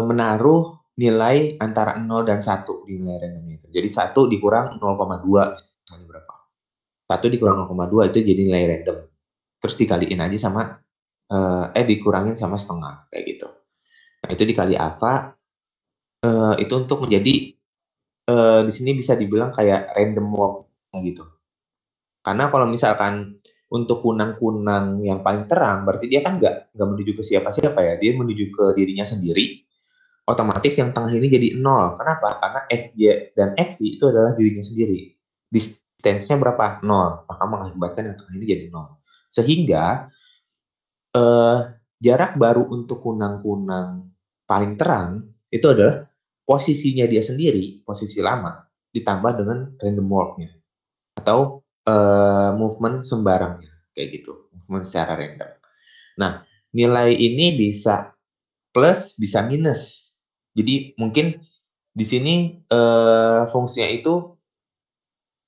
menaruh nilai antara 0 dan 1 di nilai randomnya itu. Jadi 1 dikurang 0,2 misalnya berapa? 1 dikurang 0,2 itu jadi nilai random. Terus dikaliin aja sama dikurangin sama setengah kayak gitu. Nah, itu dikali alfa itu untuk menjadi di sini bisa dibilang kayak random walk gitu. Karena kalau misalkan untuk kunang-kunang yang paling terang, berarti dia kan nggak menuju ke siapa-siapa ya, dia menuju ke dirinya sendiri. Otomatis yang tengah ini jadi 0. Kenapa? Karena XY dan XY itu adalah dirinya sendiri. Distance-nya berapa? 0. Maka mengakibatkan yang tengah ini jadi 0. Sehingga jarak baru untuk kunang-kunang paling terang itu adalah posisinya dia sendiri, posisi lama, ditambah dengan random walk-nya. Atau movement sembarangnya. Kayak gitu. Movement secara random. Nah, nilai ini bisa plus, bisa minus. Jadi mungkin di sini fungsinya itu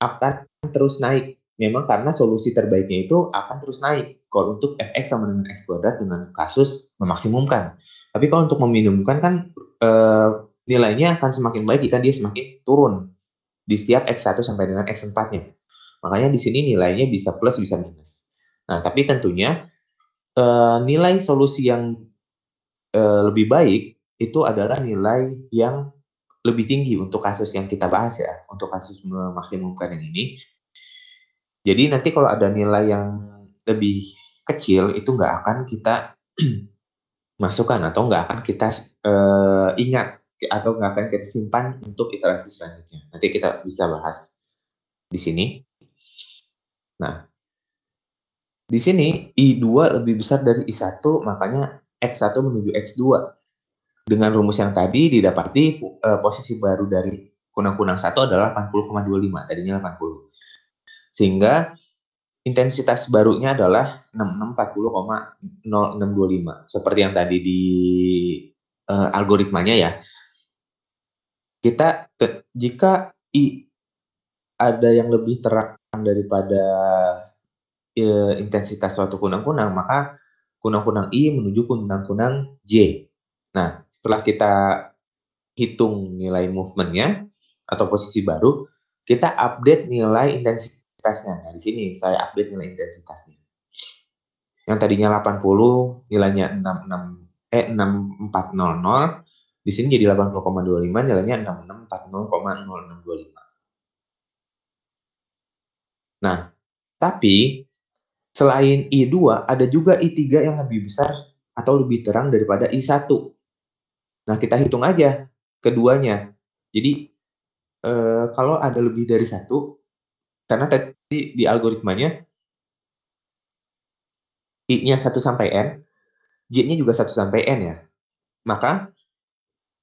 akan terus naik. Memang karena solusi terbaiknya itu akan terus naik. Kalau untuk fx sama dengan x kuadrat dengan kasus memaksimumkan. Tapi kalau untuk meminimumkan kan nilainya akan semakin baik jika dia semakin turun di setiap x1 sampai dengan x4-nya. Makanya di sini nilainya bisa plus, bisa minus. Nah, tapi tentunya nilai solusi yang lebih baik itu adalah nilai yang lebih tinggi untuk kasus yang kita bahas ya, untuk kasus memaksimumkan yang ini. Jadi nanti kalau ada nilai yang lebih kecil itu nggak akan kita masukkan atau nggak akan kita ingat atau nggak akan kita simpan untuk iterasi selanjutnya. Nanti kita bisa bahas di sini. Nah, di sini I2 lebih besar dari I1, makanya X1 menuju X2. Dengan rumus yang tadi didapati posisi baru dari kunang-kunang 1 adalah 80,25, tadinya 80. Sehingga intensitas barunya adalah 6640,0625. Seperti yang tadi di algoritmanya ya. Jika I ada yang lebih terang daripada intensitas suatu kunang-kunang, maka kunang-kunang I menuju kunang-kunang J. Nah, setelah kita hitung nilai movement-nya atau posisi baru, kita update nilai intensitasnya. Nah, di sini saya update nilai intensitasnya. Yang tadinya 80, nilainya 6400, di sini jadi 80,25, nilainya 6640,0625. Nah, tapi selain I2, ada juga I3 yang lebih besar atau lebih terang daripada I1. Nah, kita hitung aja keduanya. Jadi, kalau ada lebih dari 1, karena tadi di algoritmanya, I-nya 1 sampai N, J-nya juga 1 sampai N ya. Maka,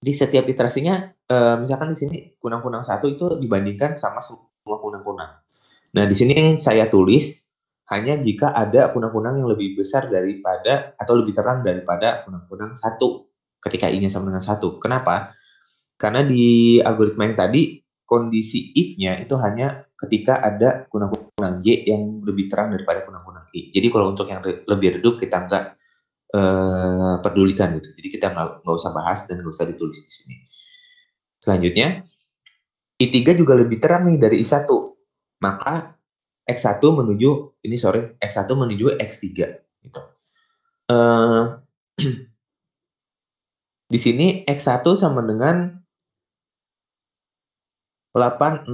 di setiap iterasinya, misalkan di sini kunang-kunang 1 itu dibandingkan sama semua kunang-kunang. Nah, di sini yang saya tulis, hanya jika ada kunang-kunang yang lebih besar daripada atau lebih terang daripada kunang-kunang 1 ketika I-nya sama dengan 1. Kenapa? Karena di algoritma yang tadi kondisi if-nya itu hanya ketika ada kunang-kunang J yang lebih terang daripada kunang-kunang I. Jadi kalau untuk yang lebih redup kita nggak pedulikan gitu. Jadi kita nggak usah bahas dan nggak usah ditulis di sini. Selanjutnya, I3 juga lebih terang nih dari I1. Maka X1 menuju X3 gitu. Di sini X1 sama dengan 80,05.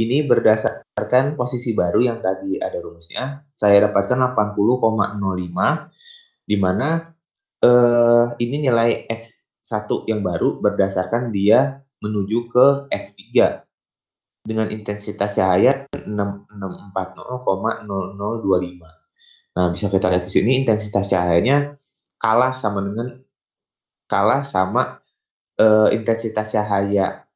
Ini berdasarkan posisi baru yang tadi ada rumusnya. Saya dapatkan 80,05, di mana ini nilai X1 yang baru berdasarkan dia menuju ke X3 dengan intensitas cahaya 6640,0025. Nah, bisa kita lihat di sini intensitas cahayanya kalah sama intensitas cahaya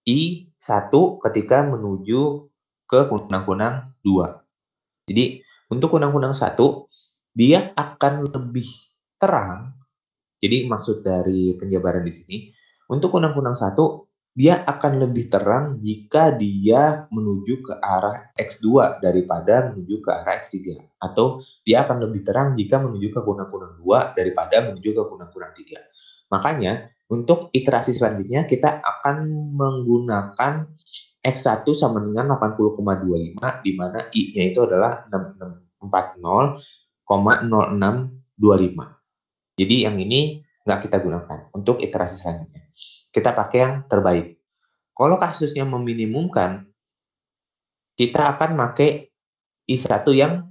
I1 ketika menuju ke kunang-kunang 2. Jadi, untuk kunang-kunang 1, dia akan lebih terang. Jadi, maksud dari penjabaran di sini, Untuk kunang-kunang 1, dia akan lebih terang jika dia menuju ke arah X2 daripada menuju ke arah X3. Atau dia akan lebih terang jika menuju ke kunang-kunang 2 daripada menuju ke kunang-kunang 3. Makanya, untuk iterasi selanjutnya kita akan menggunakan X1 sama dengan 80,25, di mana I-nya itu adalah 6640,0625. Jadi yang ini nggak kita gunakan untuk iterasi selanjutnya. Kita pakai yang terbaik. Kalau kasusnya meminimumkan, kita akan pakai I1 yang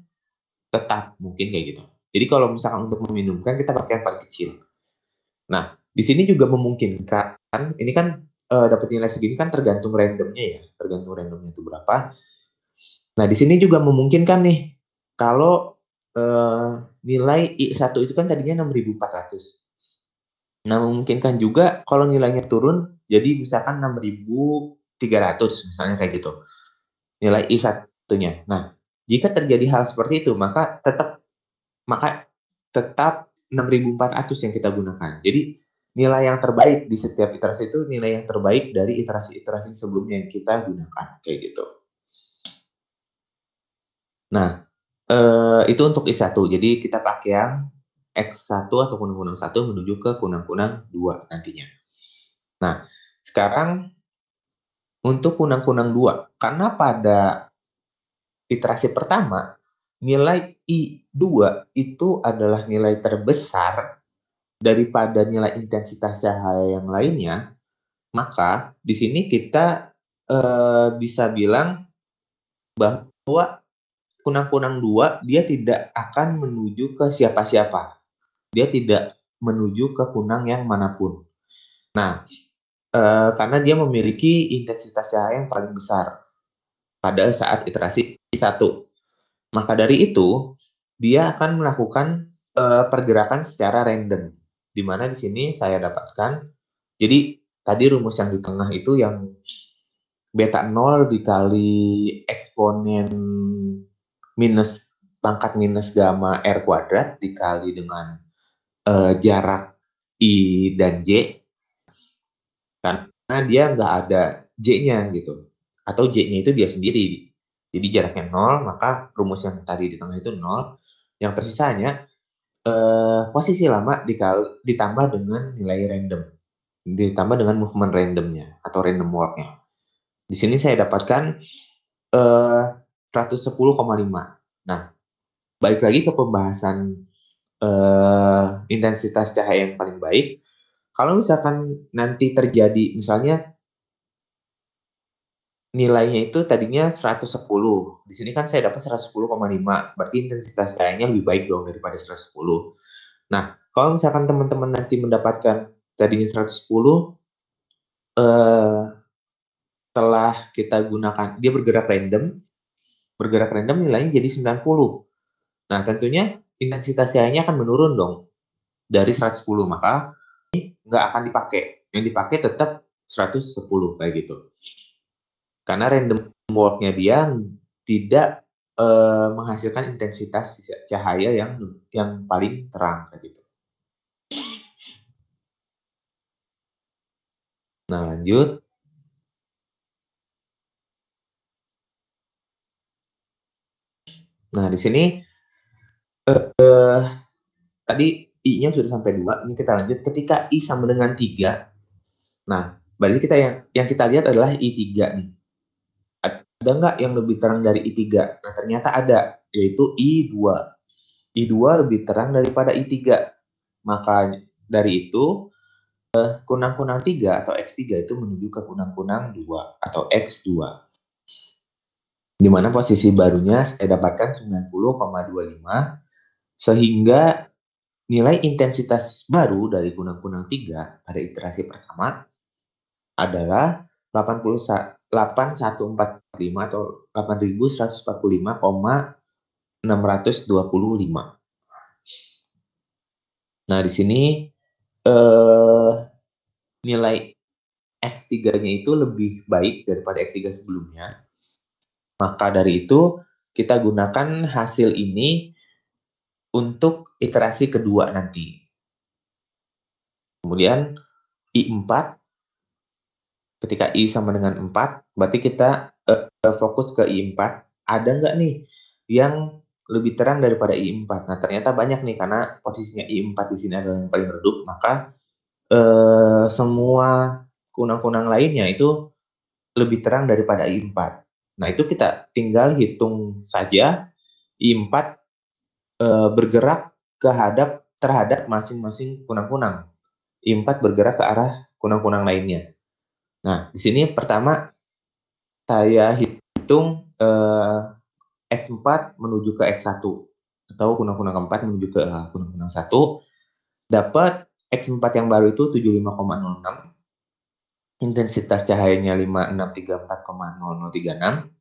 tetap, mungkin kayak gitu. Jadi kalau misalkan untuk meminimumkan, kita pakai yang paling kecil. Nah, di sini juga memungkinkan, ini kan dapat nilai segini kan tergantung randomnya ya, tergantung randomnya itu berapa. Nah, di sini juga memungkinkan nih, kalau nilai I1 itu kan tadinya 6.400. Nah, memungkinkan juga kalau nilainya turun, jadi misalkan 6.300, misalnya kayak gitu, nilai I1-nya. Nah, jika terjadi hal seperti itu, maka tetap 6.400 yang kita gunakan. Jadi, nilai yang terbaik di setiap iterasi itu nilai yang terbaik dari iterasi-iterasi sebelumnya yang kita gunakan, kayak gitu. Nah, itu untuk I1. Jadi, kita pakai yang X1 atau kunang-kunang 1 menuju ke kunang-kunang 2 nantinya. Nah, sekarang untuk kunang-kunang 2, karena pada iterasi pertama, nilai I2 itu adalah nilai terbesar daripada nilai intensitas cahaya yang lainnya, maka di sini kita bisa bilang bahwa kunang-kunang 2 dia tidak akan menuju ke siapa-siapa. Dia tidak menuju ke kunang yang manapun. Nah, karena dia memiliki intensitas cahaya yang paling besar pada saat iterasi 1. Maka dari itu, dia akan melakukan pergerakan secara random. Di mana di sini saya dapatkan, jadi tadi rumus yang di tengah itu yang beta 0 dikali eksponen minus pangkat minus gamma R kuadrat dikali dengan jarak I dan J, karena dia nggak ada J-nya gitu, atau J-nya itu dia sendiri. Jadi jaraknya 0, maka rumus yang tadi di tengah itu 0. Yang tersisanya posisi lama ditambah dengan nilai random, ditambah dengan movement randomnya atau random walk-nya. Di sini saya dapatkan 110,5. Nah, balik lagi ke pembahasan intensitas cahaya yang paling baik. Kalau misalkan nanti terjadi, misalnya nilainya itu tadinya 110. Di sini kan saya dapat 110,5. Berarti intensitas cahayanya lebih baik dong daripada 110. Nah, kalau misalkan teman-teman nanti mendapatkan tadinya 110, setelah kita gunakan, dia bergerak random nilainya jadi 90. Nah, tentunya intensitas cahayanya akan menurun dong dari 110, maka ini nggak akan dipakai. Yang dipakai tetap 110 kayak gitu. Karena random walk-nya dia tidak menghasilkan intensitas cahaya yang paling terang kayak gitu. Nah, lanjut. Nah, di sini tadi I-nya sudah sampai 2, ini kita lanjut. Ketika I sama dengan 3, nah, berarti kita yang kita lihat adalah I3 nih. Ada nggak yang lebih terang dari I3? Nah, ternyata ada, yaitu I2. I2 lebih terang daripada I3. Maka dari itu, kunang-kunang 3 atau X3 itu menuju ke kunang-kunang 2 atau X2. Di mana posisi barunya saya dapatkan 90,25, sehingga nilai intensitas baru dari kunang-kunang 3 pada iterasi pertama adalah 8145 atau 8145,625. Nah, di sini nilai X3-nya itu lebih baik daripada X3 sebelumnya. Maka dari itu, kita gunakan hasil ini untuk iterasi kedua nanti. Kemudian I4 ketika I sama dengan 4, berarti kita fokus ke I4. Ada nggak nih yang lebih terang daripada I4? Nah, ternyata banyak nih, karena posisinya I4 di sini adalah yang paling redup, maka semua kunang-kunang lainnya itu lebih terang daripada I4. Nah, itu kita tinggal hitung saja I4 bergerak terhadap masing-masing kunang-kunang. I4 bergerak ke arah kunang-kunang lainnya. Nah, di sini pertama saya hitung X4 menuju ke X1 atau kunang-kunang keempat menuju ke kunang-kunang 1. Dapat X4 yang baru itu 75,06. Intensitas cahayanya 5634,0036.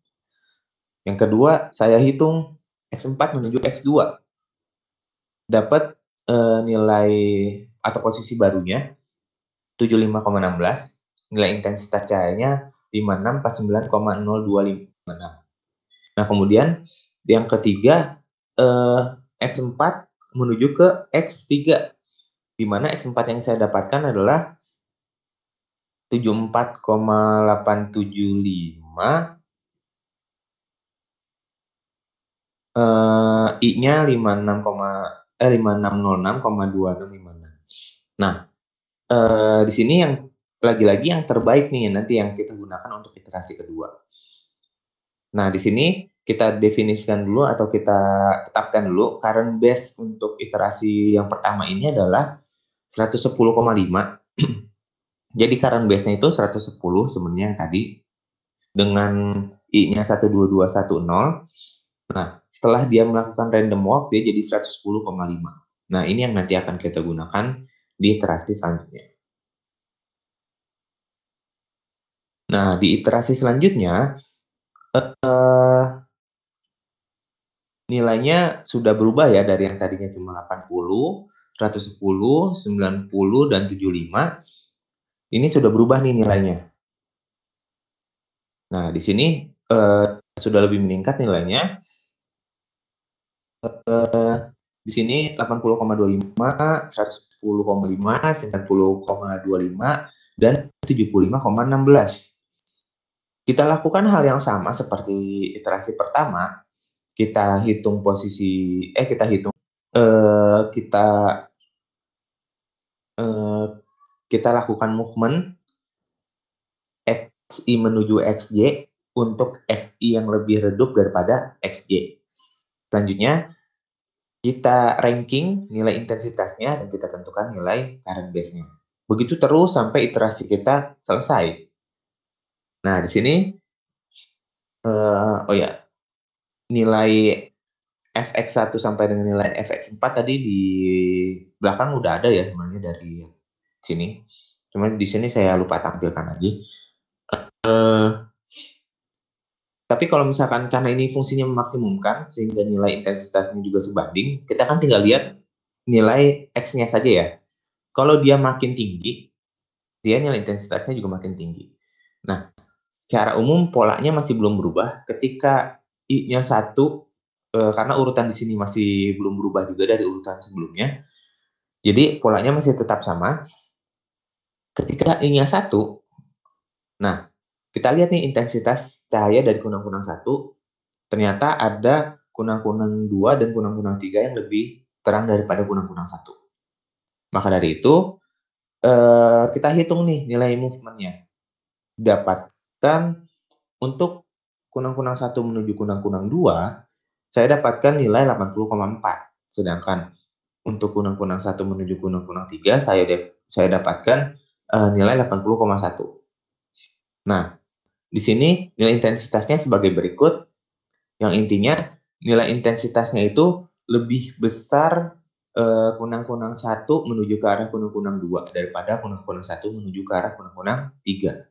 Yang kedua, saya hitung X4 menuju X2. Dapat nilai atau posisi barunya 75,16. Nilai intensitas cahayanya 5649,0256. Nah, kemudian yang ketiga, X4 menuju ke X3, di mana X4 yang saya dapatkan adalah 74,875, I-nya 5606,2656. Nah, di sini yang lagi-lagi yang terbaik nih nanti yang kita gunakan untuk iterasi kedua. Nah, di sini kita definisikan dulu atau kita tetapkan dulu current base untuk iterasi yang pertama ini adalah 110,5. Jadi current base-nya itu 110 sebenarnya yang tadi dengan I-nya 12210. Nah, setelah dia melakukan random walk dia jadi 110,5. Nah, ini yang nanti akan kita gunakan di iterasi selanjutnya. Nah, di iterasi selanjutnya nilainya sudah berubah ya, dari yang tadinya cuma 80, 110, 90, dan 75. Ini sudah berubah nih nilainya. Nah, di sini sudah lebih meningkat nilainya. Di sini 80,25, 110,5, 90,25, dan 75,16. Kita lakukan hal yang sama seperti iterasi pertama. Kita hitung kita lakukan movement XI menuju XJ untuk XI yang lebih redup daripada XJ. Selanjutnya kita ranking nilai intensitasnya dan kita tentukan nilai current base-nya. Begitu terus sampai iterasi kita selesai. Nah, di sini nilai fx1 sampai dengan nilai fx4 tadi di belakang udah ada ya sebenarnya dari sini. Cuma di sini saya lupa tampilkan lagi. Tapi kalau misalkan karena ini fungsinya memaksimumkan sehingga nilai intensitasnya juga sebanding, kita kan tinggal lihat nilai X-nya saja ya. Kalau dia makin tinggi, dia nilai intensitasnya juga makin tinggi. Nah, secara umum polanya masih belum berubah. Ketika I-nya 1, karena urutan di sini masih belum berubah juga dari urutan sebelumnya, jadi polanya masih tetap sama. Ketika I-nya 1, nah, kita lihat nih intensitas cahaya dari kunang-kunang 1, ternyata ada kunang-kunang 2 dan kunang-kunang 3 yang lebih terang daripada kunang-kunang 1. Maka dari itu, kita hitung nih nilai movement-nya. Dapatkan untuk kunang-kunang 1 menuju kunang-kunang 2, saya dapatkan nilai 80,4. Sedangkan untuk kunang-kunang 1 menuju kunang-kunang 3, saya dapatkan nilai 80,1. Nah, di sini nilai intensitasnya sebagai berikut. Yang intinya nilai intensitasnya itu lebih besar kunang-kunang 1 menuju ke arah kunang-kunang 2 daripada kunang-kunang 1 menuju ke arah kunang-kunang 3.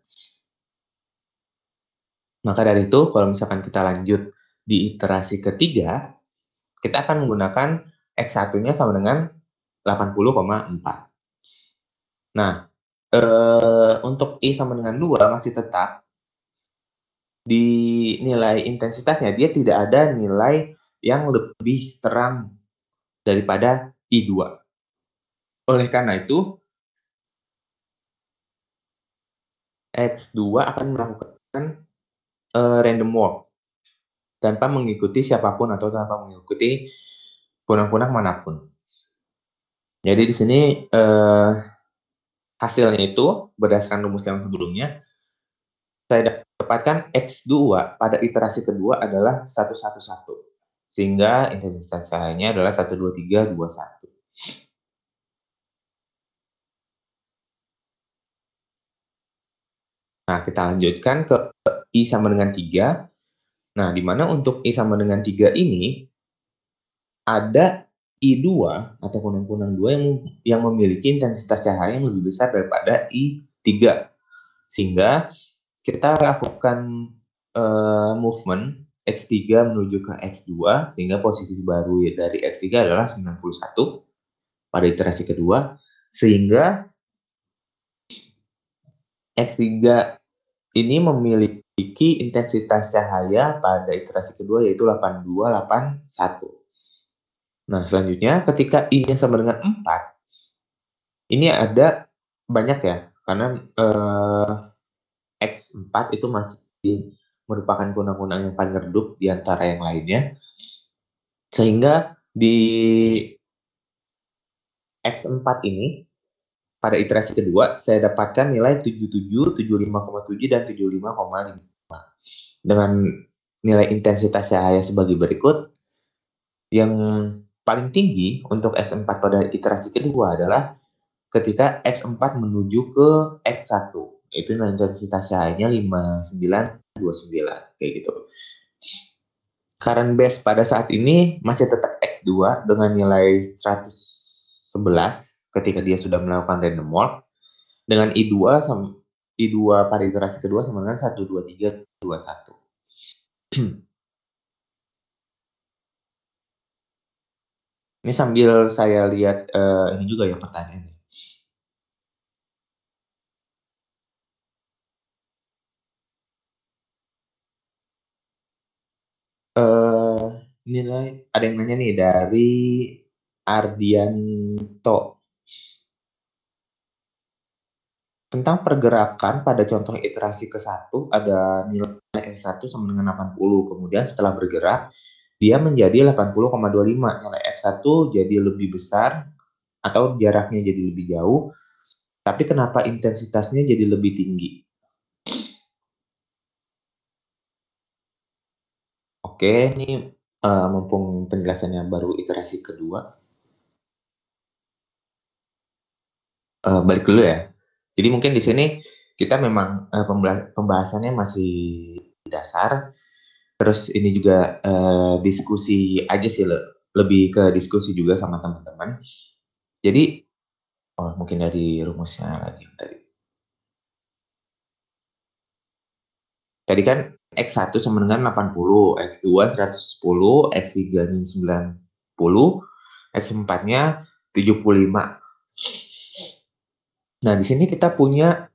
Maka dari itu, kalau misalkan kita lanjut di iterasi ketiga, kita akan menggunakan X1-nya sama dengan 80,4. Nah, untuk I sama dengan 2 masih tetap di nilai intensitasnya, dia tidak ada nilai yang lebih terang daripada I2. Oleh karena itu, X2 akan melakukan random walk tanpa mengikuti siapapun atau tanpa mengikuti kunang-kunang manapun. Jadi di sini hasilnya itu berdasarkan rumus yang sebelumnya, saya dapatkan X2 pada iterasi kedua adalah 111. Sehingga intensitas cahayanya adalah 1, 2, 3, 2, 1. Nah, kita lanjutkan ke I sama dengan 3. Nah, di mana untuk I sama dengan 3 ini, ada I2 atau kunang-kunang 2 yang memiliki intensitas cahaya yang lebih besar daripada I3. Sehingga kita lakukan movement X3 menuju ke X2, sehingga posisi baru dari X3 adalah 91 pada iterasi kedua, sehingga X3 ini memiliki intensitas cahaya pada iterasi kedua yaitu 8281. Nah, selanjutnya ketika I-nya sama dengan 4, ini ada banyak ya, karena X4 itu masih merupakan kunang-kunang yang paling redup di antara yang lainnya. Sehingga di X4 ini, pada iterasi kedua, saya dapatkan nilai 77, 75,7, dan 75,5. Dengan nilai intensitas cahaya sebagai berikut, yang paling tinggi untuk X4 pada iterasi kedua adalah ketika X4 menuju ke X1. Itu nilai intensitas cahayanya 5929, kayak gitu. Current base pada saat ini masih tetap X2 dengan nilai 111 ketika dia sudah melakukan random walk, dengan I2 pada iterasi kedua sama dengan 1, 2, 3, 2, 1. Ini sambil saya lihat ini juga ya pertanyaannya. Nilai ada yang nanya nih dari Ardianto tentang pergerakan pada contoh iterasi ke-1 ada nilai X1 sama dengan 80, kemudian setelah bergerak dia menjadi 80,25, nilai X1 jadi lebih besar atau jaraknya jadi lebih jauh, tapi kenapa intensitasnya jadi lebih tinggi? Oke, ini mumpung penjelasannya baru iterasi kedua, balik dulu ya. Jadi mungkin di sini kita memang pembahasannya masih dasar, terus ini juga diskusi aja sih, lebih ke diskusi juga sama teman-teman. Jadi, mungkin dari rumusnya lagi tadi. Tadi kan X1 sama dengan 80, X2 110, X3 90, X4-nya 75. Nah, di sini kita punya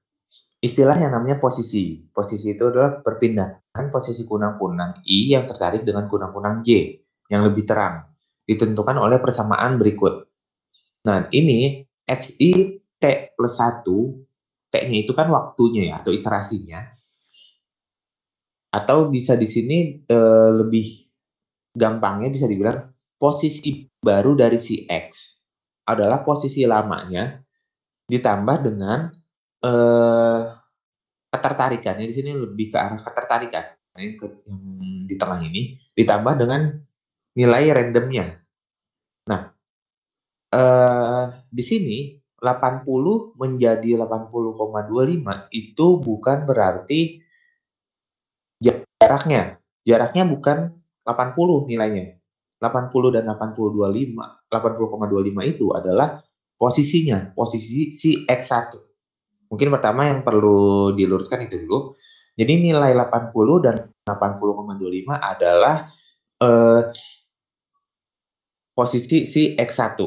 istilah yang namanya posisi. Posisi itu adalah perpindahan posisi kunang-kunang I yang tertarik dengan kunang-kunang J yang lebih terang, ditentukan oleh persamaan berikut. Nah, ini XI T plus 1, T-nya itu kan waktunya ya, atau iterasinya. Atau bisa di sini lebih gampangnya bisa dibilang posisi baru dari si X adalah posisi lamanya ditambah dengan ketertarikannya. Di sini lebih ke arah ketertarikan yang di tengah ini ditambah dengan nilai randomnya. Nah, di sini 80 menjadi 80,25 itu bukan berarti jaraknya. Jaraknya bukan 80 nilainya. 80 dan 80,25 itu adalah posisinya, posisi si X1. Mungkin pertama yang perlu diluruskan itu dulu. Jadi nilai 80 dan 80,25 adalah posisi si X1.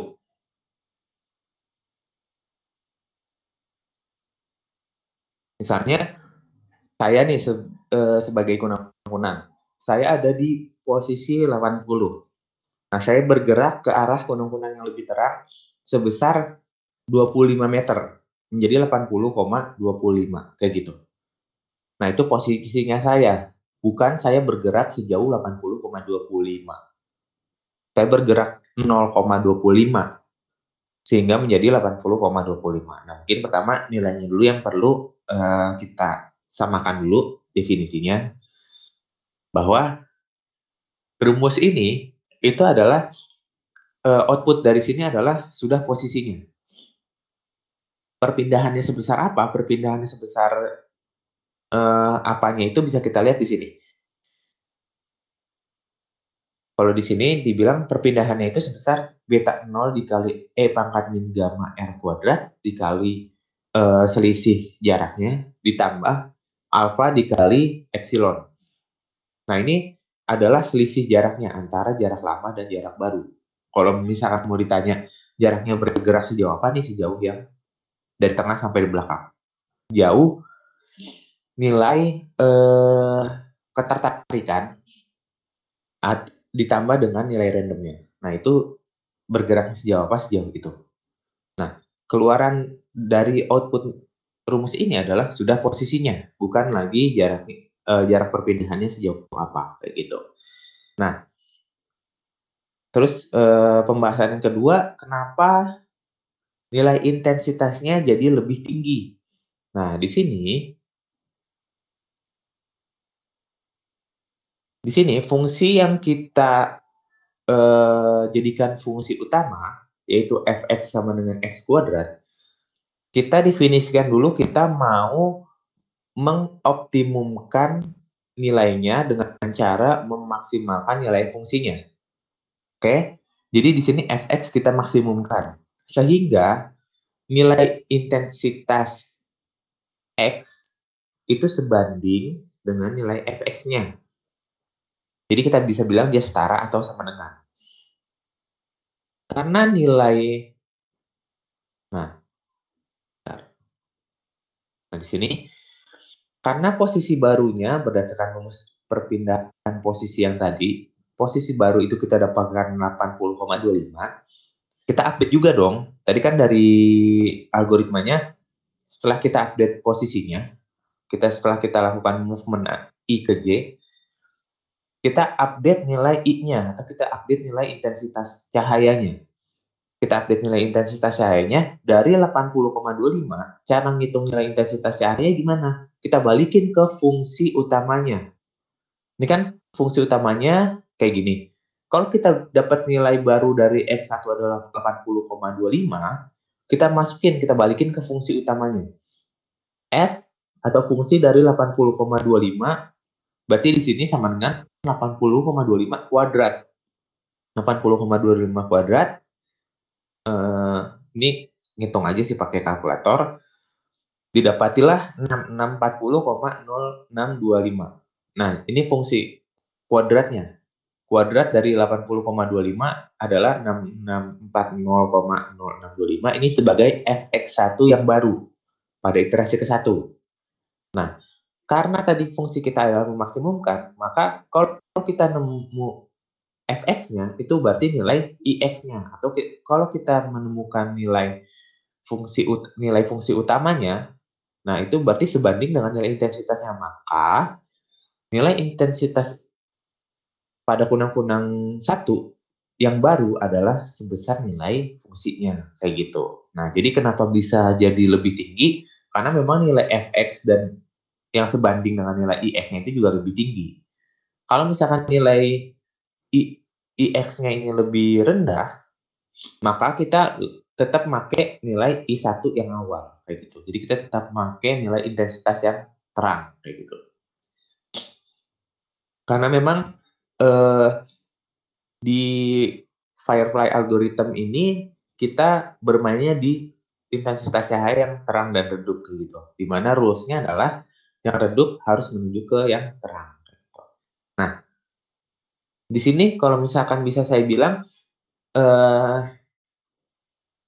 Misalnya saya nih sebagai kunang-kunang, saya ada di posisi 80. Nah, saya bergerak ke arah kunang-kunang yang lebih terang sebesar 25 meter, menjadi 80,25, kayak gitu. Nah, itu posisinya saya. Bukan saya bergerak sejauh 80,25. Saya bergerak 0,25 sehingga menjadi 80,25. Nah, mungkin pertama nilainya dulu yang perlu kita samakan dulu definisinya, bahwa rumus ini itu adalah output dari sini adalah sudah posisinya. Perpindahannya sebesar apa? Perpindahannya sebesar apanya itu bisa kita lihat di sini. Kalau di sini dibilang perpindahannya itu sebesar beta 0 dikali E pangkat min gamma R kuadrat dikali selisih jaraknya ditambah alfa dikali epsilon. Nah, ini adalah selisih jaraknya antara jarak lama dan jarak baru. Kalau misalkan mau ditanya jaraknya bergerak sejauh apa nih, sejauh yang dari tengah sampai di belakang. Jauh nilai ketertarikan ditambah dengan nilai randomnya. Nah, itu bergerak sejauh apa? Sejauh itu. Nah, keluaran dari output rumus ini adalah sudah posisinya, bukan lagi jarak perpindahannya sejauh apa, kayak gitu. Nah, terus pembahasan yang kedua, kenapa nilai intensitasnya jadi lebih tinggi? Nah, di sini fungsi yang kita jadikan fungsi utama, yaitu fx sama dengan x kuadrat, kita definisikan dulu kita mau mengoptimumkan nilainya dengan cara memaksimalkan nilai fungsinya. Oke, jadi di sini fx kita maksimumkan, sehingga nilai intensitas x itu sebanding dengan nilai fx-nya. Jadi kita bisa bilang dia setara atau sama dengan. Karena nilai, nah di sini, karena posisi barunya berdasarkan rumus perpindahan posisi yang tadi, posisi baru itu kita dapatkan 80,25, kita update juga dong. Tadi kan dari algoritmanya, setelah kita update posisinya, setelah kita lakukan movement I ke J, kita update nilai I-nya, atau kita update nilai intensitas cahayanya. Kita update nilai intensitas cahayanya dari 80,25, cara ngitung nilai intensitas cahaya gimana? Kita balikin ke fungsi utamanya. Ini kan fungsi utamanya kayak gini. Kalau kita dapat nilai baru dari X1 adalah 80,25, kita balikin ke fungsi utamanya. F atau fungsi dari 80,25 berarti di sini sama dengan 80,25 kuadrat. 80,25 kuadrat, ini ngitung aja sih pakai kalkulator, didapatilah 6640,0625. Nah, ini fungsi kuadratnya. Kuadrat dari 80,25 adalah 6640,0625. Ini sebagai fx1 yang baru pada iterasi ke-1. Nah, karena tadi fungsi kita adalah memaksimumkan, maka kalau kita nemu fx-nya, itu berarti nilai ix-nya. Atau kalau kita menemukan nilai fungsi utamanya, nah itu berarti sebanding dengan nilai intensitasnya. Maka nilai intensitas pada kunang-kunang 1 yang baru adalah sebesar nilai fungsinya, kayak gitu. Nah, jadi kenapa bisa jadi lebih tinggi? Karena memang nilai fx dan yang sebanding dengan nilai ix-nya itu juga lebih tinggi. Kalau misalkan nilai ix-nya ini lebih rendah, maka kita tetap pakai nilai I1 yang awal, kayak gitu. Jadi kita tetap pakai nilai intensitas yang terang, kayak gitu. Karena memang di Firefly algorithm ini kita bermainnya di intensitas cahaya yang terang dan redup, gitu. Dimana rules-nya adalah yang redup harus menuju ke yang terang. Gitu. Nah, di sini kalau misalkan bisa saya bilang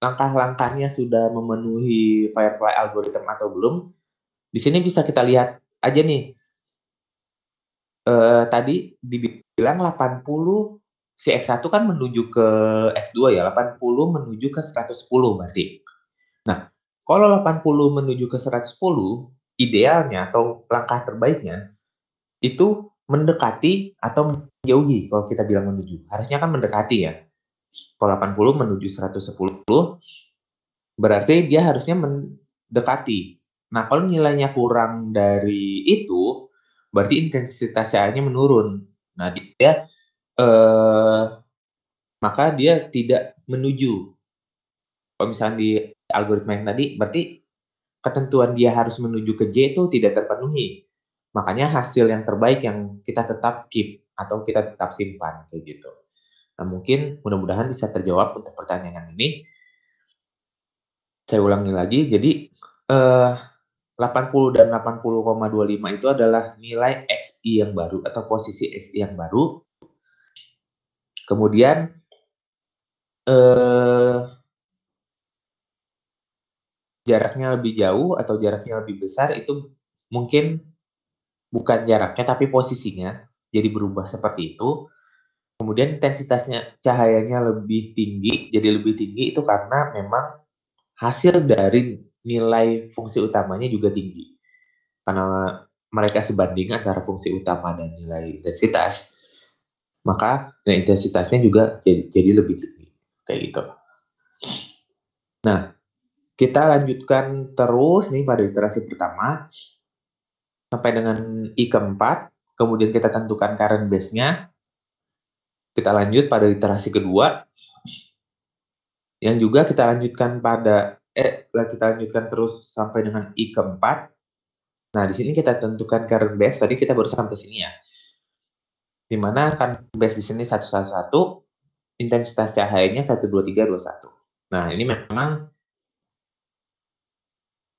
langkah-langkahnya sudah memenuhi Firefly algorithm atau belum, di sini bisa kita lihat aja nih. Tadi dibilang 80, si X1 kan menuju ke X2 ya, 80 menuju ke 110 berarti. Nah, kalau 80 menuju ke 110, idealnya atau langkah terbaiknya itu mendekati atau menjauhi kalau kita bilang menuju. Harusnya kan mendekati ya. Kalau 80 menuju 110 berarti dia harusnya mendekati. Nah, kalau nilainya kurang dari itu berarti intensitas cahayanya menurun. Nah, maka dia tidak menuju. Kalau misalnya di algoritma yang tadi, berarti ketentuan dia harus menuju ke J itu tidak terpenuhi. Makanya hasil yang terbaik yang kita tetap keep atau kita tetap simpan kayak gitu. Nah, mungkin mudah-mudahan bisa terjawab untuk pertanyaan ini. Saya ulangi lagi, jadi 80 dan 80,25 itu adalah nilai XI yang baru atau posisi XI yang baru. Kemudian jaraknya lebih jauh atau jaraknya lebih besar itu mungkin bukan jaraknya tapi posisinya jadi berubah seperti itu. Kemudian intensitasnya cahayanya lebih tinggi, jadi lebih tinggi itu karena memang hasil dari nilai fungsi utamanya juga tinggi. Karena mereka sebanding antara fungsi utama dan nilai intensitas, maka nilai intensitasnya juga jadi lebih tinggi. Kayak gitu. Nah, kita lanjutkan terus nih pada iterasi pertama sampai dengan I keempat, kemudian kita tentukan current base-nya. Kita lanjut pada iterasi kedua, yang juga kita lanjutkan terus sampai dengan I keempat. Nah, di sini kita tentukan current base, tadi kita baru sampai sini ya. Dimana current base di sini 111, intensitas cahayanya 12321. Nah, ini memang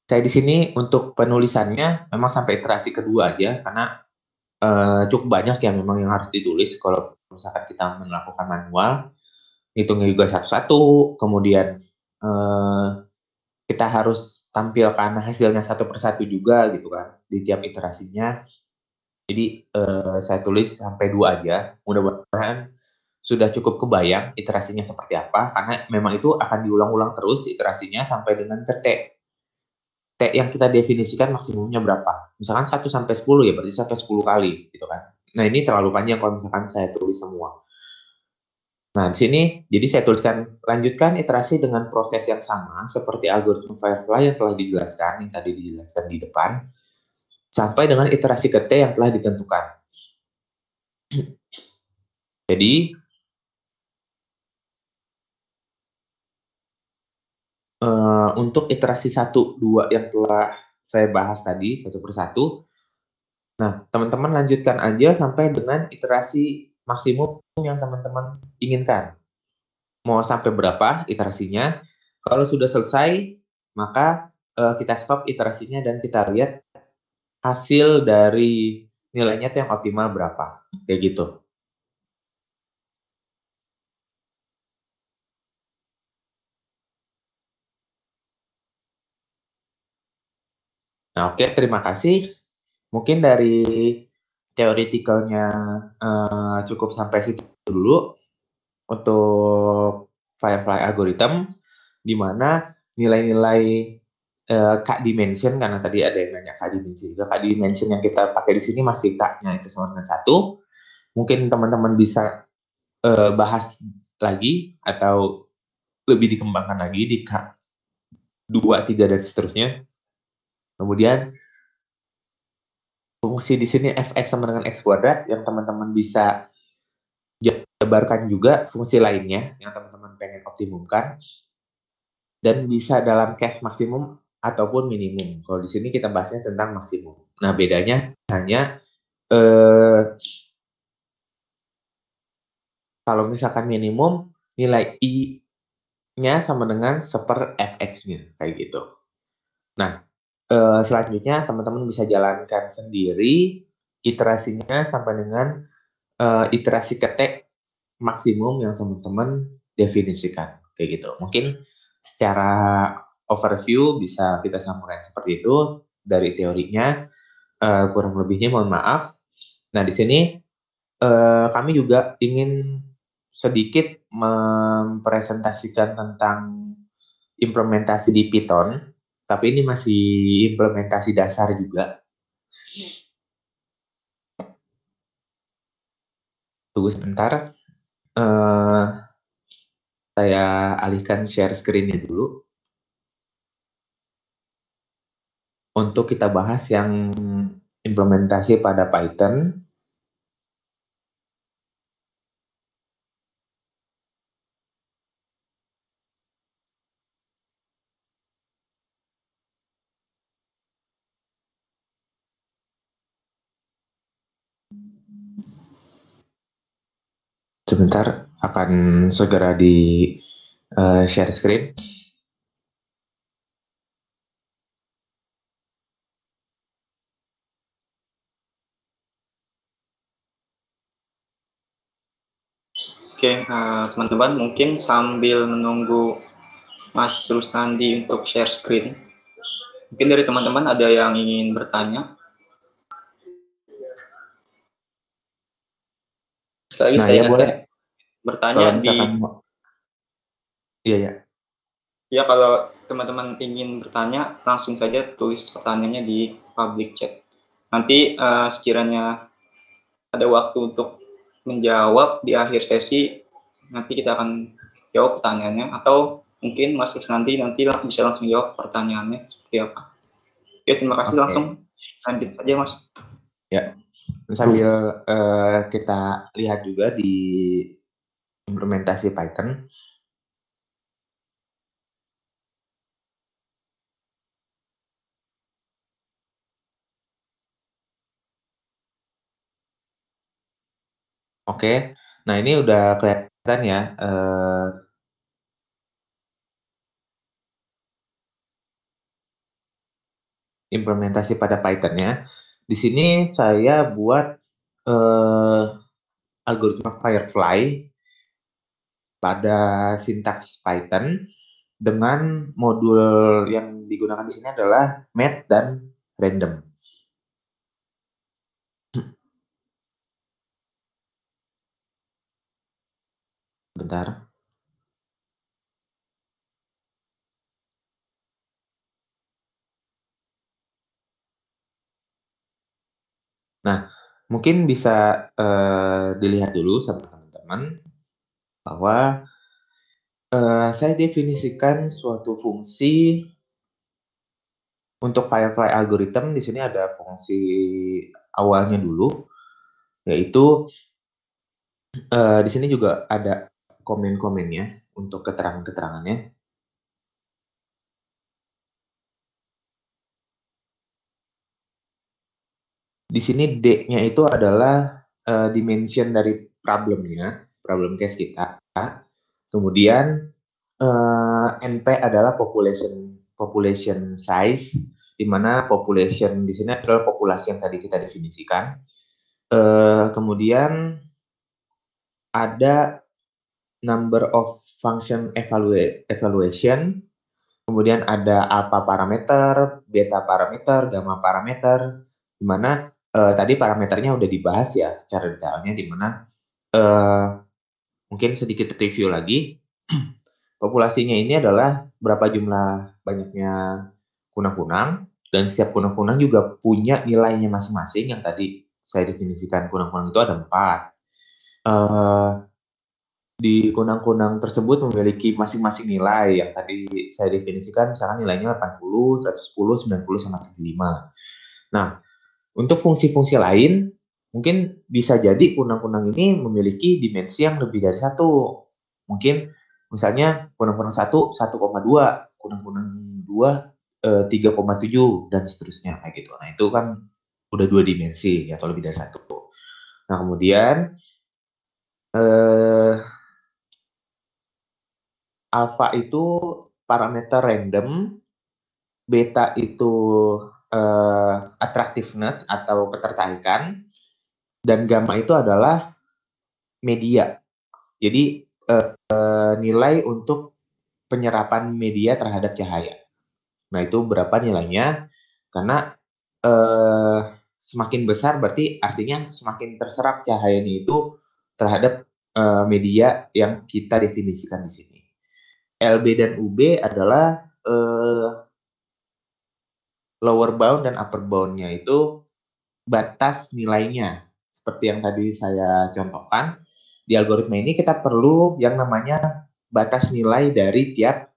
saya di sini untuk penulisannya memang sampai iterasi kedua aja, karena cukup banyak ya memang yang harus ditulis kalau misalkan kita melakukan manual, hitungnya juga satu-satu, kemudian kita harus tampilkan hasilnya satu persatu juga gitu kan di tiap iterasinya. Jadi saya tulis sampai 2 aja, mudah-mudahan sudah cukup kebayang iterasinya seperti apa, karena memang itu akan diulang-ulang terus iterasinya sampai dengan ke T. T yang kita definisikan maksimumnya berapa. Misalkan 1 sampai 10 ya berarti sampai 10 kali gitu kan. Nah, ini terlalu panjang kalau misalkan saya tulis semua. Nah, di sini jadi saya tuliskan lanjutkan iterasi dengan proses yang sama seperti algoritma Firefly yang telah dijelaskan, yang tadi dijelaskan di depan, sampai dengan iterasi ke T yang telah ditentukan. Jadi untuk iterasi 1, 2 yang telah saya bahas tadi satu persatu. Nah, teman-teman lanjutkan aja sampai dengan iterasi maksimum yang teman-teman inginkan. Mau sampai berapa iterasinya? Kalau sudah selesai, maka kita stop iterasinya dan kita lihat hasil dari nilainya itu yang optimal berapa. Kayak gitu. Nah, oke, terima kasih. Mungkin dari teoretikalnya cukup sampai situ dulu untuk Firefly algorithm, di mana nilai-nilai K-dimension, karena tadi ada yang nanya K-dimension juga, K-dimension yang kita pakai di sini masih K-nya itu sama dengan 1. Mungkin teman-teman bisa bahas lagi atau lebih dikembangkan lagi di K2, 3, dan seterusnya. Kemudian fungsi di sini fx sama dengan x kuadrat yang teman-teman bisa jabarkan juga fungsi lainnya yang teman-teman pengen optimumkan, dan bisa dalam case maksimum ataupun minimum. Kalau di sini kita bahasnya tentang maksimum. Nah, bedanya hanya kalau misalkan minimum nilai I-nya sama dengan seper fx-nya kayak gitu. Nah, selanjutnya teman-teman bisa jalankan sendiri iterasinya sampai dengan iterasi ketek maksimum yang teman-teman definisikan kayak gitu. Mungkin secara overview bisa kita sampaikan seperti itu dari teorinya. Kurang lebihnya mohon maaf. Nah, di sini kami juga ingin sedikit mempresentasikan tentang implementasi di Python. tapi ini masih implementasi dasar juga. Tunggu sebentar. Saya alihkan share screen-nya dulu. Untuk kita bahas yang implementasi pada Python. Sebentar, akan segera di share screen. Oke, teman-teman mungkin sambil menunggu Mas Rusnandi untuk share screen, mungkin dari teman-teman ada yang ingin bertanya. Sekali lagi Nah, saya ya ingatkan boleh. bertanya Kalau misalkan iya. Ya, kalau teman-teman ingin bertanya, langsung saja tulis pertanyaannya di public chat. Nanti sekiranya ada waktu untuk menjawab di akhir sesi, nanti kita akan jawab pertanyaannya, atau mungkin Mas Rusnandi nanti bisa langsung jawab pertanyaannya seperti apa. Oke, terima kasih. Oke. Langsung lanjut saja, Mas. Ya, sambil kita lihat juga di implementasi Python. Oke, nah ini udah kelihatan ya implementasi pada Python-nya. Di sini saya buat algoritma Firefly pada sintaks Python dengan modul yang digunakan di sini adalah math dan random. Bentar. Nah, mungkin bisa dilihat dulu sama teman-teman bahwa saya definisikan suatu fungsi untuk Firefly algorithm. Di sini ada fungsi awalnya dulu, yaitu di sini juga ada komen-komennya untuk keterangan-keterangannya. Di sini D-nya itu adalah dimension dari problemnya, problem case kita. Kemudian NP adalah population size, di mana population di sini adalah populasi yang tadi kita definisikan. Kemudian ada number of function evaluation, kemudian ada alpha parameter, beta parameter, gamma parameter, di mana tadi parameternya udah dibahas ya secara detailnya, di mana mungkin sedikit review lagi. Populasinya ini adalah berapa jumlah banyaknya kunang-kunang, dan setiap kunang-kunang juga punya nilainya masing-masing. Yang tadi saya definisikan kunang-kunang itu ada 4. Di kunang-kunang tersebut memiliki masing-masing nilai yang tadi saya definisikan, misalkan nilainya 80, 110, 90, sama 75. Nah, untuk fungsi-fungsi lain, mungkin bisa jadi kunang-kunang ini memiliki dimensi yang lebih dari 1. Mungkin misalnya kunang-kunang 1, 1,2, kunang-kunang 2, 3,7, dan seterusnya kayak gitu. Nah, itu kan udah 2 dimensi atau lebih dari 1. Nah, kemudian alpha itu parameter random, beta itu attractiveness atau ketertarikan, dan gamma itu adalah media. Jadi nilai untuk penyerapan media terhadap cahaya. Nah, itu berapa nilainya? Karena semakin besar berarti artinya semakin terserap cahayanya itu terhadap media yang kita definisikan di sini. LB dan UB adalah lower bound dan upper bound-nya itu batas nilainya. Seperti yang tadi saya contohkan, di algoritma ini kita perlu yang namanya batas nilai dari tiap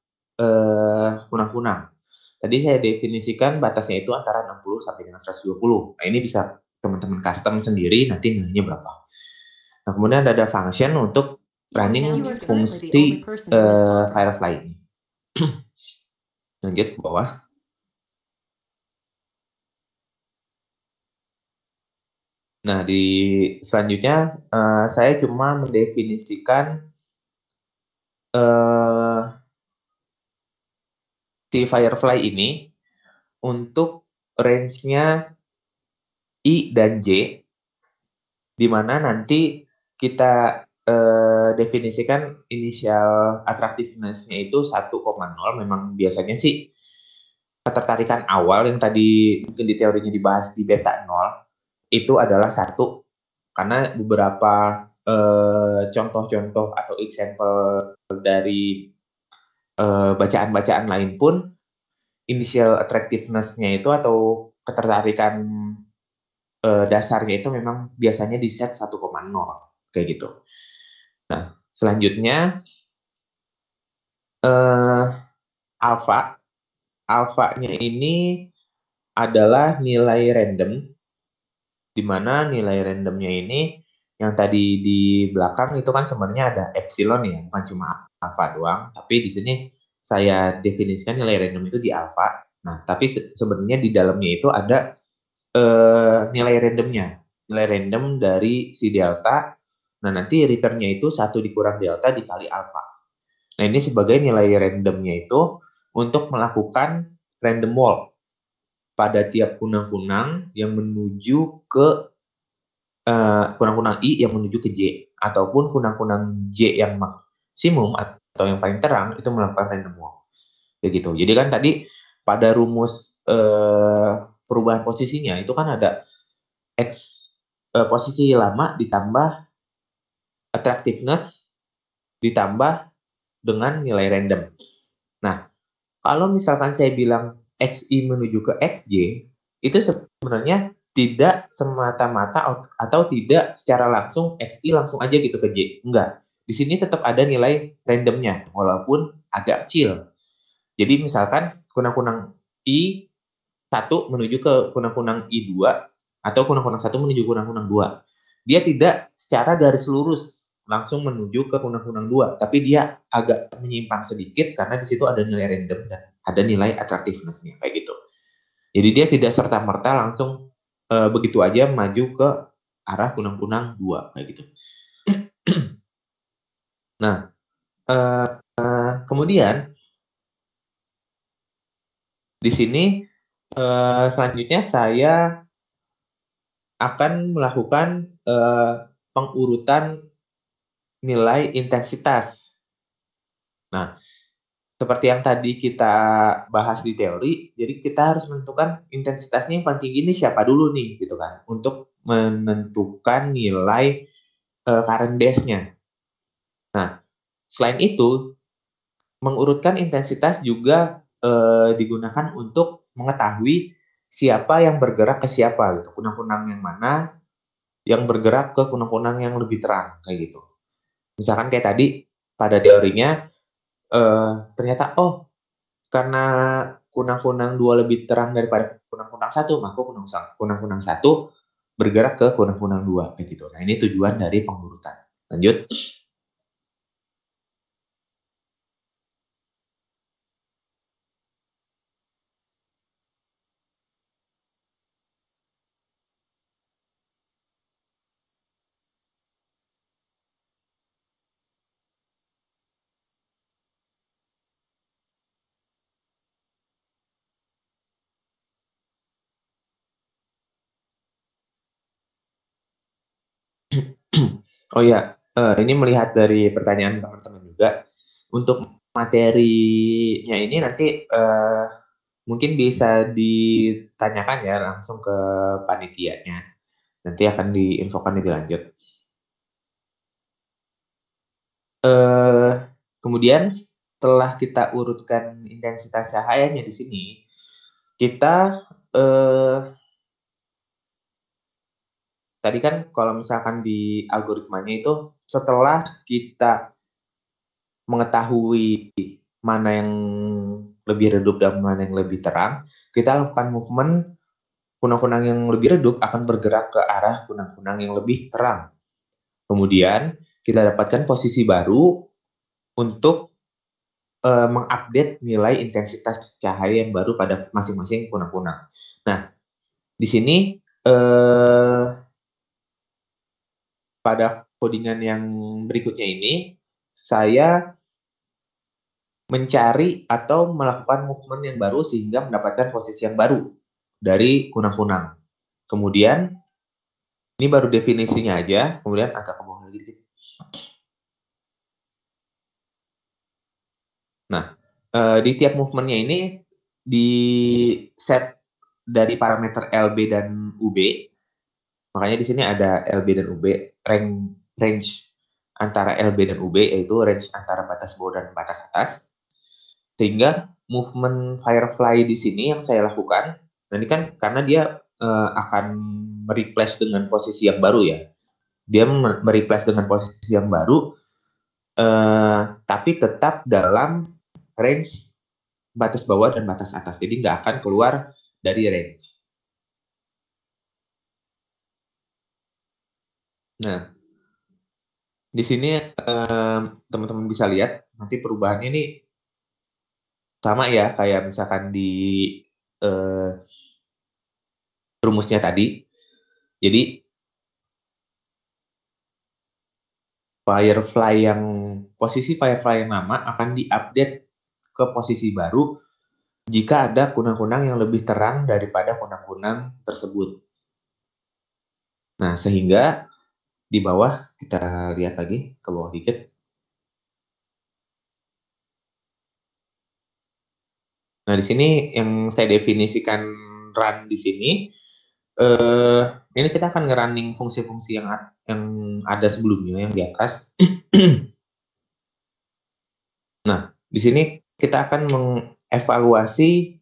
kunang-kunang. Tadi saya definisikan batasnya itu antara 60 sampai dengan 120. Nah, ini bisa teman-teman custom sendiri nanti nilainya berapa. Nah, kemudian ada function untuk running fungsi Firefly ini. Lanjut ke bawah. Nah, di selanjutnya saya cuma mendefinisikan si Firefly ini untuk range-nya I dan J, di mana nanti kita definisikan initial attractiveness-nya itu 1,0. Memang biasanya sih ketertarikan awal yang tadi mungkin di teorinya dibahas di beta 0 itu adalah 1, karena beberapa contoh-contoh atau example dari bacaan-bacaan lain pun initial attractiveness-nya itu atau ketertarikan dasarnya itu memang biasanya di set 1,0 kayak gitu. Nah, selanjutnya alpha-nya ini adalah nilai random, di mana nilai randomnya ini yang tadi di belakang itu kan sebenarnya ada epsilon ya, bukan cuma alpha doang, tapi di sini saya definisikan nilai random itu di alpha. Nah, tapi sebenarnya di dalamnya itu ada nilai randomnya, nilai random dari si delta. Nah, nanti return-nya itu 1 dikurang delta dikali alpha. Nah, ini sebagai nilai randomnya itu untuk melakukan random walk pada tiap kunang-kunang yang menuju ke kunang-kunang I yang menuju ke J, ataupun kunang-kunang J yang maksimum atau yang paling terang itu melakukan random walk. Begitu. Jadi kan tadi pada rumus perubahan posisinya itu kan ada X posisi lama ditambah attractiveness ditambah dengan nilai random. Nah, kalau misalkan saya bilang XI menuju ke XJ, itu sebenarnya tidak semata-mata atau tidak secara langsung XI langsung aja gitu ke J. Enggak. Di sini tetap ada nilai randomnya, walaupun agak kecil. Jadi misalkan kunang-kunang I1 menuju ke kunang-kunang I2, atau kunang-kunang 1 menuju kunang-kunang 2. Dia tidak secara garis lurus langsung menuju ke kunang-kunang 2, tapi dia agak menyimpang sedikit karena di situ ada nilai random dan ada nilai attractiveness-nya kayak gitu. Jadi dia tidak serta-merta langsung begitu aja maju ke arah kunang-kunang 2 kayak gitu. Nah, kemudian di sini selanjutnya saya akan melakukan pengurutan nilai intensitas. Nah, seperti yang tadi kita bahas di teori, jadi kita harus menentukan intensitasnya yang paling tinggi ini siapa dulu nih, gitu kan, untuk menentukan nilai current base-nya. Nah, selain itu, mengurutkan intensitas juga digunakan untuk mengetahui siapa yang bergerak ke siapa, gitu. Kunang-kunang yang mana yang bergerak ke kunang-kunang yang lebih terang, kayak gitu. Misalkan kayak tadi, pada teorinya, ternyata, oh, karena kunang-kunang 2 lebih terang daripada kunang-kunang 1, maka kunang-kunang 1 bergerak ke kunang-kunang 2, kayak gitu. Nah, ini tujuan dari pengurutan. Lanjut. Oh ya, ini melihat dari pertanyaan teman-teman juga, untuk materinya ini nanti mungkin bisa ditanyakan ya langsung ke panitianya. Nanti akan diinfokan lebih lanjut. Kemudian setelah kita urutkan intensitas cahayanya di sini, kita tadi kan kalau misalkan di algoritmanya itu setelah kita mengetahui mana yang lebih redup dan mana yang lebih terang, kita lakukan movement kunang-kunang yang lebih redup akan bergerak ke arah kunang-kunang yang lebih terang. Kemudian kita dapatkan posisi baru untuk mengupdate nilai intensitas cahaya yang baru pada masing-masing kunang-kunang. Nah, di sini pada codingan yang berikutnya ini, saya mencari atau melakukan movement yang baru sehingga mendapatkan posisi yang baru dari kunang-kunang. Kemudian, ini baru definisinya aja, kemudian agak ke bawah lagi. Nah, di tiap movementnya ini di set dari parameter LB dan UB. Makanya di sini ada LB dan UB, range antara LB dan UB, yaitu range antara batas bawah dan batas atas. Sehingga movement Firefly di sini yang saya lakukan, nah ini kan karena dia akan mereplace dengan posisi yang baru ya. Dia mereplace dengan posisi yang baru, tapi tetap dalam range batas bawah dan batas atas. Jadi nggak akan keluar dari range. Nah, di sini teman-teman bisa lihat nanti perubahannya ini sama ya kayak misalkan di rumusnya tadi. Jadi posisi Firefly yang lama akan diupdate ke posisi baru jika ada kunang-kunang yang lebih terang daripada kunang-kunang tersebut. Nah, sehingga di bawah kita lihat lagi ke bawah dikit. Nah, di sini yang saya definisikan run di sini, ini kita akan nge-running fungsi-fungsi yang ada sebelumnya yang di atas. Nah, di sini kita akan mengevaluasi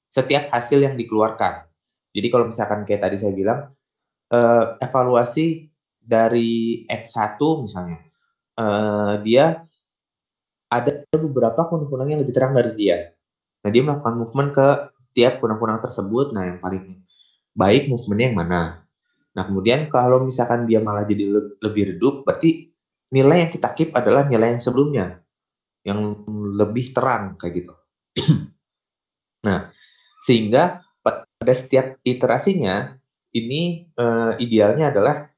setiap hasil yang dikeluarkan. Jadi kalau misalkan kayak tadi saya bilang, evaluasi dari X1 misalnya, dia ada beberapa kunang-kunang yang lebih terang dari dia. Nah, dia melakukan movement ke tiap kunang-kunang tersebut. Nah, yang paling baik movementnya yang mana. Nah, kemudian kalau misalkan dia malah jadi lebih redup, berarti nilai yang kita keep adalah nilai yang sebelumnya, yang lebih terang, kayak gitu. Nah, sehingga pada setiap iterasinya, ini idealnya adalah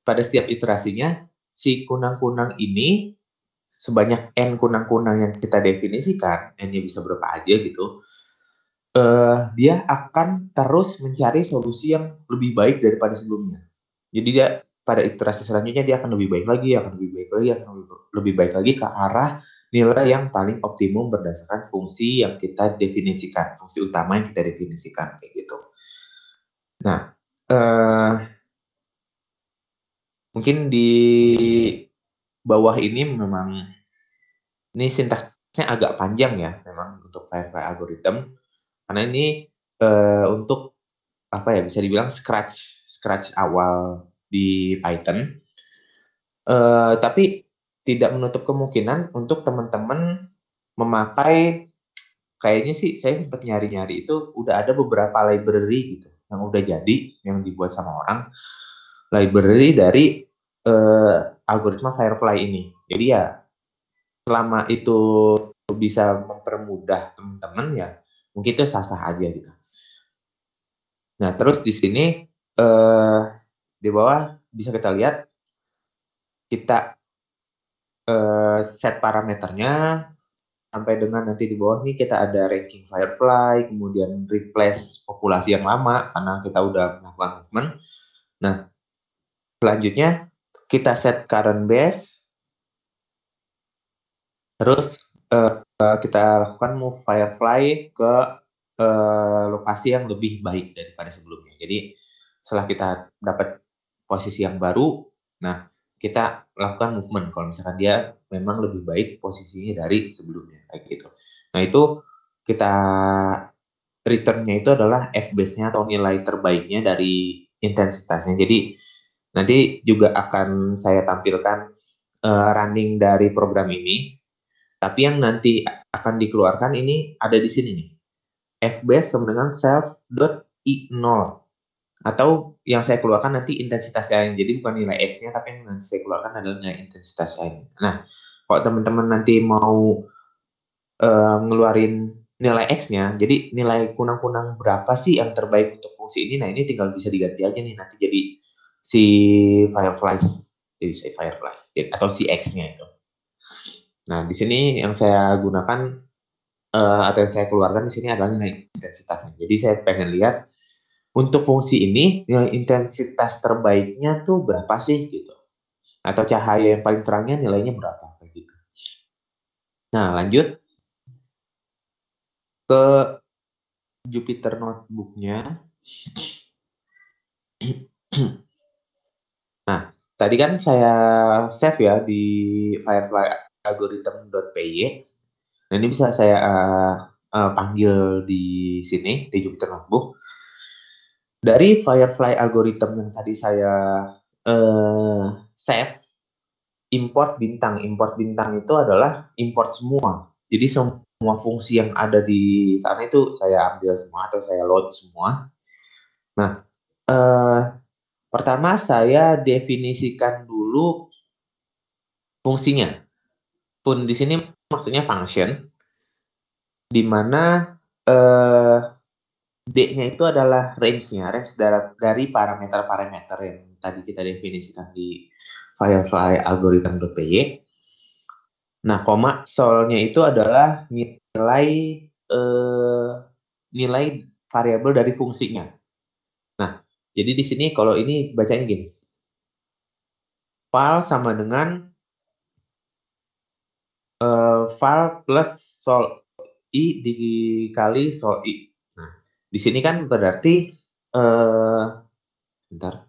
pada setiap iterasinya, si kunang-kunang ini, sebanyak N kunang-kunang yang kita definisikan, N-nya bisa berapa aja gitu, dia akan terus mencari solusi yang lebih baik daripada sebelumnya. Jadi dia pada iterasi selanjutnya dia akan lebih baik lagi, akan lebih baik lagi, akan lebih baik lagi ke arah nilai yang paling optimum berdasarkan fungsi yang kita definisikan, fungsi utama yang kita definisikan kayak gitu. Nah, mungkin di bawah ini memang ini sintaksnya agak panjang ya, memang untuk Firefly algorithm, karena ini untuk apa ya, bisa dibilang scratch awal di Python. Tapi tidak menutup kemungkinan untuk teman-teman memakai, kayaknya sih saya sempat nyari-nyari itu udah ada beberapa library gitu yang udah jadi, yang dibuat sama orang, library dari algoritma Firefly ini. Jadi ya selama itu bisa mempermudah teman-teman ya mungkin itu sah-sah aja gitu. Nah, terus di sini di bawah bisa kita lihat kita set parameternya sampai dengan nanti di bawah nih kita ada ranking Firefly, kemudian replace populasi yang lama karena kita udah melakukan movement. Nah, selanjutnya kita set current base, terus kita lakukan move Firefly ke lokasi yang lebih baik daripada sebelumnya. Jadi setelah kita dapat posisi yang baru, nah kita lakukan movement kalau misalkan dia memang lebih baik posisinya dari sebelumnya kayak gitu. Nah, itu kita return-nya itu adalah F-base-nya atau nilai terbaiknya dari intensitasnya. Jadi nanti juga akan saya tampilkan running dari program ini, tapi yang nanti akan dikeluarkan ini ada di sini nih. F-base sama dengan self.i0, atau yang saya keluarkan nanti intensitas lain. Jadi bukan nilai X-nya, tapi yang nanti saya keluarkan adalah nilai intensitas lain. Nah, kalau teman-teman nanti mau ngeluarin nilai X-nya, jadi nilai kunang-kunang berapa sih yang terbaik untuk fungsi ini, nah ini tinggal bisa diganti aja nih, nanti jadi si Fireflies, jadi si Fireflies, atau si X-nya itu. Nah, di sini yang saya gunakan, atau yang saya keluarkan di sini adalah nilai intensitasnya. Jadi saya pengen lihat, untuk fungsi ini, nilai intensitas terbaiknya tuh berapa sih, gitu. Atau cahaya yang paling terangnya nilainya berapa, kayak gitu. Nah, lanjut ke Jupyter Notebook-nya. Nah, tadi kan saya save ya di Firefly algorithm.py. Nah, ini bisa saya panggil di sini, di Jupyter Notebook. Dari Firefly algorithm yang tadi saya save, import bintang. Import bintang itu adalah import semua. Jadi semua fungsi yang ada di sana itu saya ambil semua atau saya load semua. Nah, pertama saya definisikan dulu fungsinya. Fun di sini maksudnya function, di mana D-nya itu adalah range-nya, range dari parameter-parameter yang tadi kita definisikan di Firefly algorithm.py. Nah, koma solnya itu adalah nilai variabel dari fungsinya. Nah, jadi di sini kalau ini bacanya gini. Val sama dengan val plus sol i dikali sol i. Nah, di sini kan berarti bentar.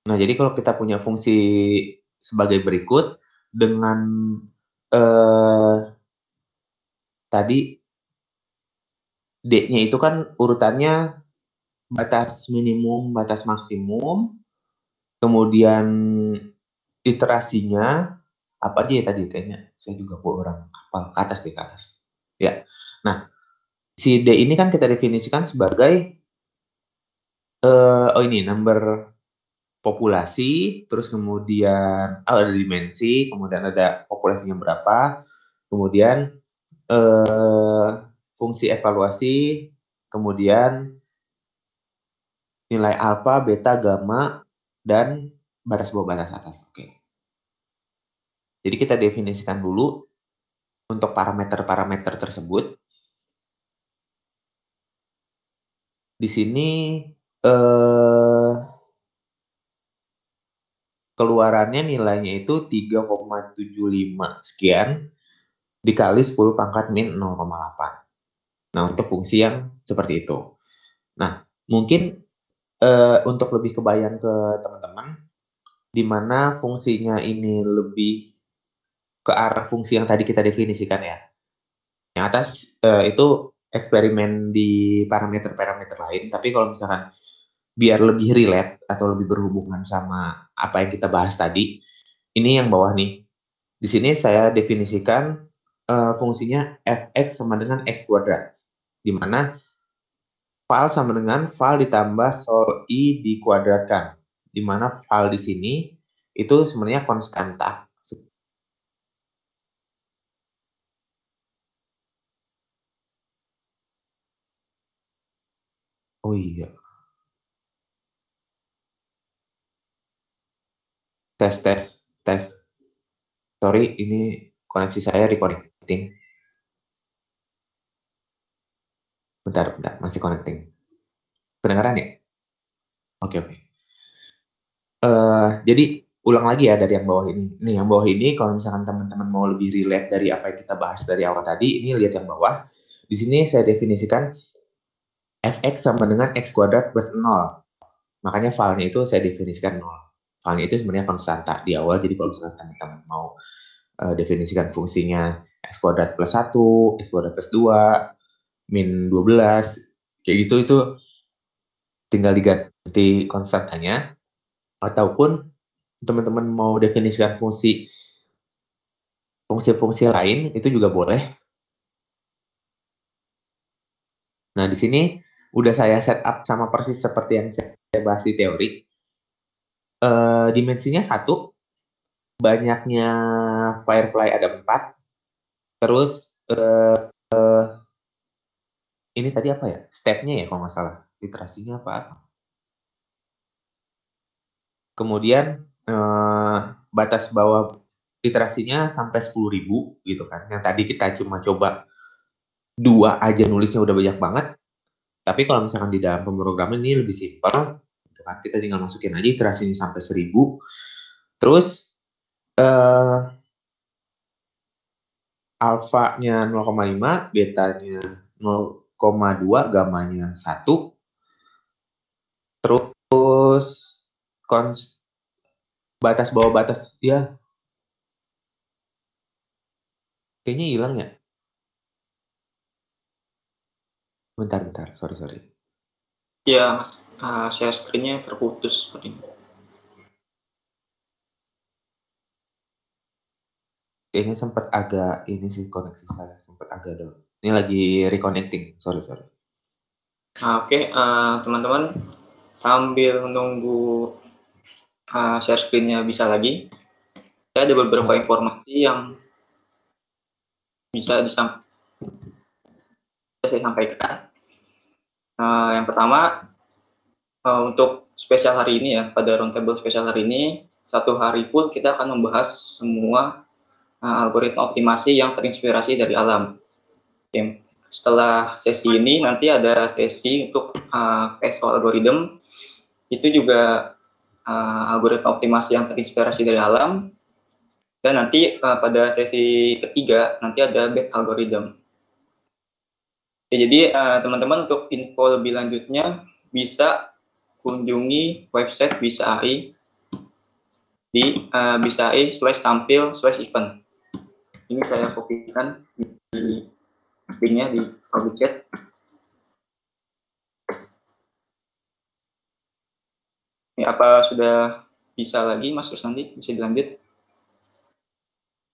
Nah, jadi kalau kita punya fungsi sebagai berikut dengan tadi D-nya itu kan urutannya batas minimum, batas maksimum, kemudian iterasinya apa aja ya tadi kayaknya saya juga kurang hafal, ke atas deh, ke atas. Ya. Nah, si D ini kan kita definisikan sebagai ini number populasi, terus kemudian ada dimensi, kemudian ada populasinya berapa, kemudian fungsi evaluasi, kemudian nilai alfa, beta, gamma, dan batas bawah, batas atas. Oke. Jadi kita definisikan dulu untuk parameter-parameter tersebut. Di sini keluarannya nilainya itu 3,75 sekian dikali 10 pangkat min 0,8. Nah, untuk fungsi yang seperti itu. Nah, mungkin untuk lebih kebayang ke teman-teman, di mana fungsinya ini lebih ke arah fungsi yang tadi kita definisikan ya. Yang atas itu eksperimen di parameter-parameter lain, tapi kalau misalkan biar lebih relate atau lebih berhubungan sama apa yang kita bahas tadi, ini yang bawah nih. Di sini saya definisikan fungsinya fx sama dengan x kuadrat, di mana val sama dengan val ditambah sol i dikuadratkan, di mana val di sini itu sebenarnya konstanta. Oh iya. Tes. Sorry, ini koneksi saya reconnecting. Bentar, masih connecting. Kedengaran ya? Oke. Jadi ulang lagi ya dari yang bawah ini. Nih yang bawah ini kalau misalkan teman-teman mau lebih relate dari apa yang kita bahas dari awal tadi, ini lihat yang bawah. Di sini saya definisikan fx sama dengan x kuadrat plus 0. Makanya filenya itu saya definisikan 0. Filenya itu sebenarnya konstanta di awal, jadi kalau misalkan teman-teman mau definisikan fungsinya x kuadrat plus 1, x kuadrat plus 2, min 12, kayak gitu itu tinggal diganti konstantanya, ataupun teman-teman mau definisikan fungsi-fungsi lain itu juga boleh. Nah, di sini udah saya set up sama persis seperti yang saya bahas di teori. Dimensinya 1, banyaknya firefly ada 4, terus ini tadi apa ya? Stepnya ya kalau nggak salah. Iterasinya apa? Kemudian batas bawah iterasinya sampai 10.000 gitu kan. Yang tadi kita cuma coba 2 aja nulisnya udah banyak banget. Tapi kalau misalkan di dalam pemrograman ini lebih simpel, gitu kan. Kita tinggal masukin aja iterasinya sampai 1000. Terus alfanya 0,5, betanya 0,2, gamanya 1. Terus batas bawah batas ya kayaknya hilang ya. Bentar, sorry. Ya, Mas, share screen-nya terputus seperti ini. Kayaknya sempat agak ini sih koneksi saya, sempat agak down. Ini lagi reconnecting, sorry. Oke, teman-teman, sambil menunggu share screen-nya bisa lagi, ada beberapa informasi yang bisa saya sampaikan. Yang pertama, untuk spesial hari ini ya, pada roundtable spesial hari ini, 1 hari full kita akan membahas semua algoritma optimasi yang terinspirasi dari alam. Oke. Setelah sesi ini nanti ada sesi untuk PSO algorithm, itu juga algoritma optimasi yang terinspirasi dari alam, dan nanti pada sesi ketiga nanti ada BET algorithm. Oke, jadi teman-teman untuk info lebih lanjutnya bisa kunjungi website Bisa AI di bisai/tampil/event. Ini saya kopikan di linknya di public chat. Ini apa sudah bisa lagi, Mas Rusandi? Bisa dilanjut?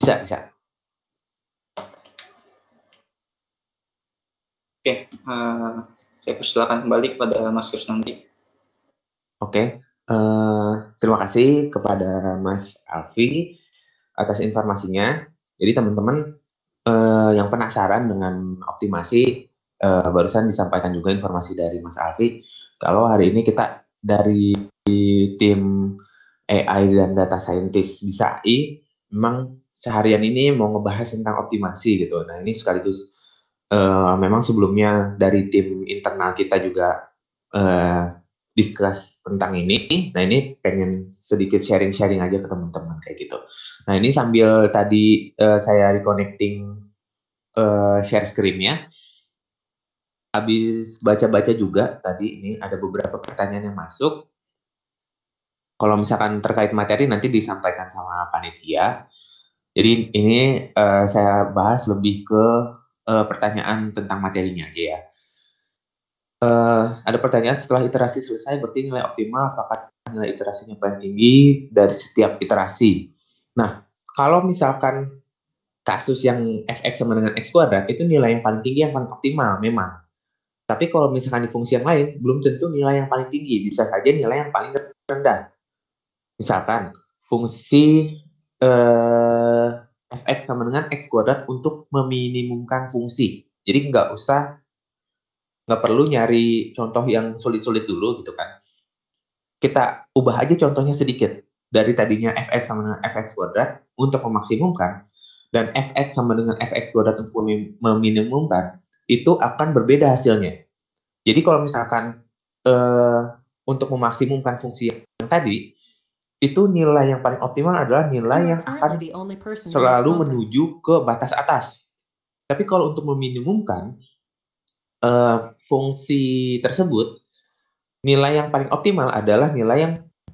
Bisa. Oke, saya persilakan kembali kepada Mas Rusandi. Oke, terima kasih kepada Mas Alfi atas informasinya. Jadi teman-teman yang penasaran dengan optimasi, barusan disampaikan juga informasi dari Mas Alfi, kalau hari ini kita dari tim AI dan data scientist Bisa AI, memang seharian ini mau ngebahas tentang optimasi gitu. Nah ini sekaligus memang sebelumnya dari tim internal kita juga discuss tentang ini. Nah ini pengen sedikit sharing-sharing aja ke teman-teman kayak gitu. Nah ini sambil tadi saya reconnecting share screen-nya, habis baca-baca juga tadi ini ada beberapa pertanyaan yang masuk. Kalau misalkan terkait materi nanti disampaikan sama panitia. Jadi ini saya bahas lebih ke pertanyaan tentang materinya aja ya. Ada pertanyaan, setelah iterasi selesai berarti nilai optimal apakah nilai iterasinya paling tinggi dari setiap iterasi? Nah, kalau misalkan kasus yang fx sama dengan x kuadrat itu nilai yang paling tinggi yang paling optimal memang. Tapi kalau misalkan di fungsi yang lain belum tentu nilai yang paling tinggi, bisa saja nilai yang paling rendah. Misalkan fungsi fx sama dengan x kuadrat untuk meminimumkan fungsi. Jadi nggak perlu nyari contoh yang sulit-sulit dulu gitu kan. Kita ubah aja contohnya sedikit. Dari tadinya fx sama dengan fx kuadrat untuk memaksimumkan, dan fx sama dengan fx kuadrat untuk meminimumkan, itu akan berbeda hasilnya. Jadi kalau misalkan untuk memaksimumkan fungsi yang tadi, itu nilai yang paling optimal adalah nilai yang akan selalu menuju ke batas atas. Tapi kalau untuk meminimumkan fungsi tersebut, nilai yang paling optimal adalah nilai yang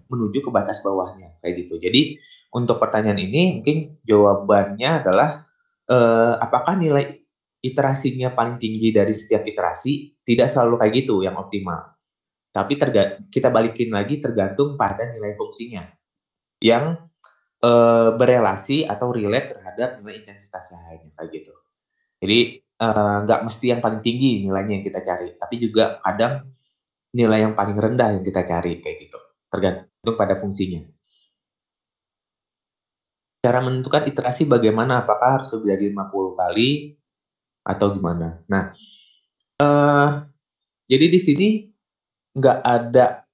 menuju ke batas bawahnya, kayak gitu. Jadi untuk pertanyaan ini mungkin jawabannya adalah apakah nilai iterasinya paling tinggi dari setiap iterasi? Tidak selalu kayak gitu yang optimal. Tapi kita balikin lagi tergantung pada nilai fungsinya yang berelasi atau relate terhadap nilai intensitas cahayanya, kayak gitu. Jadi nggak mesti yang paling tinggi nilainya yang kita cari, tapi juga kadang nilai yang paling rendah yang kita cari, kayak gitu. Tergantung pada fungsinya. Cara menentukan iterasi bagaimana? Apakah harus lebih dari 50 kali atau gimana? Nah, jadi di sini nggak ada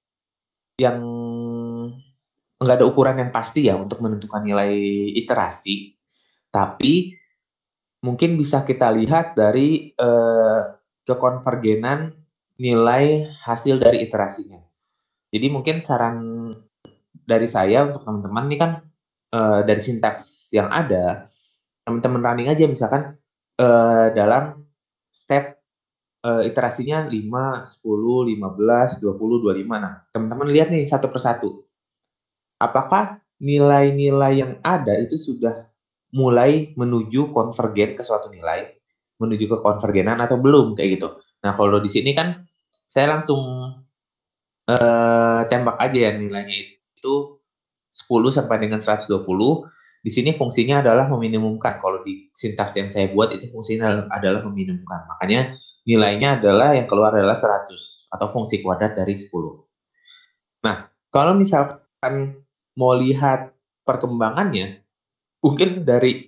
ukuran yang pasti ya untuk menentukan nilai iterasi, tapi mungkin bisa kita lihat dari kekonvergenan nilai hasil dari iterasinya. Jadi mungkin saran dari saya untuk teman-teman ini kan dari sintaks yang ada, teman-teman running aja misalkan dalam step iterasinya 5, 10, 15, 20, 25. Nah, teman-teman lihat nih satu persatu. Apakah nilai-nilai yang ada itu sudah mulai menuju konvergen ke suatu nilai, menuju ke konvergenan atau belum, kayak gitu. Nah, kalau di sini kan saya langsung tembak aja ya nilainya itu 10 sampai dengan 120. Di sini fungsinya adalah meminimumkan. Kalau di sintaks yang saya buat itu fungsinya adalah meminimumkan. Makanya nilainya adalah yang keluar adalah 100 atau fungsi kuadrat dari 10. Nah, kalau misalkan mau lihat perkembangannya, mungkin dari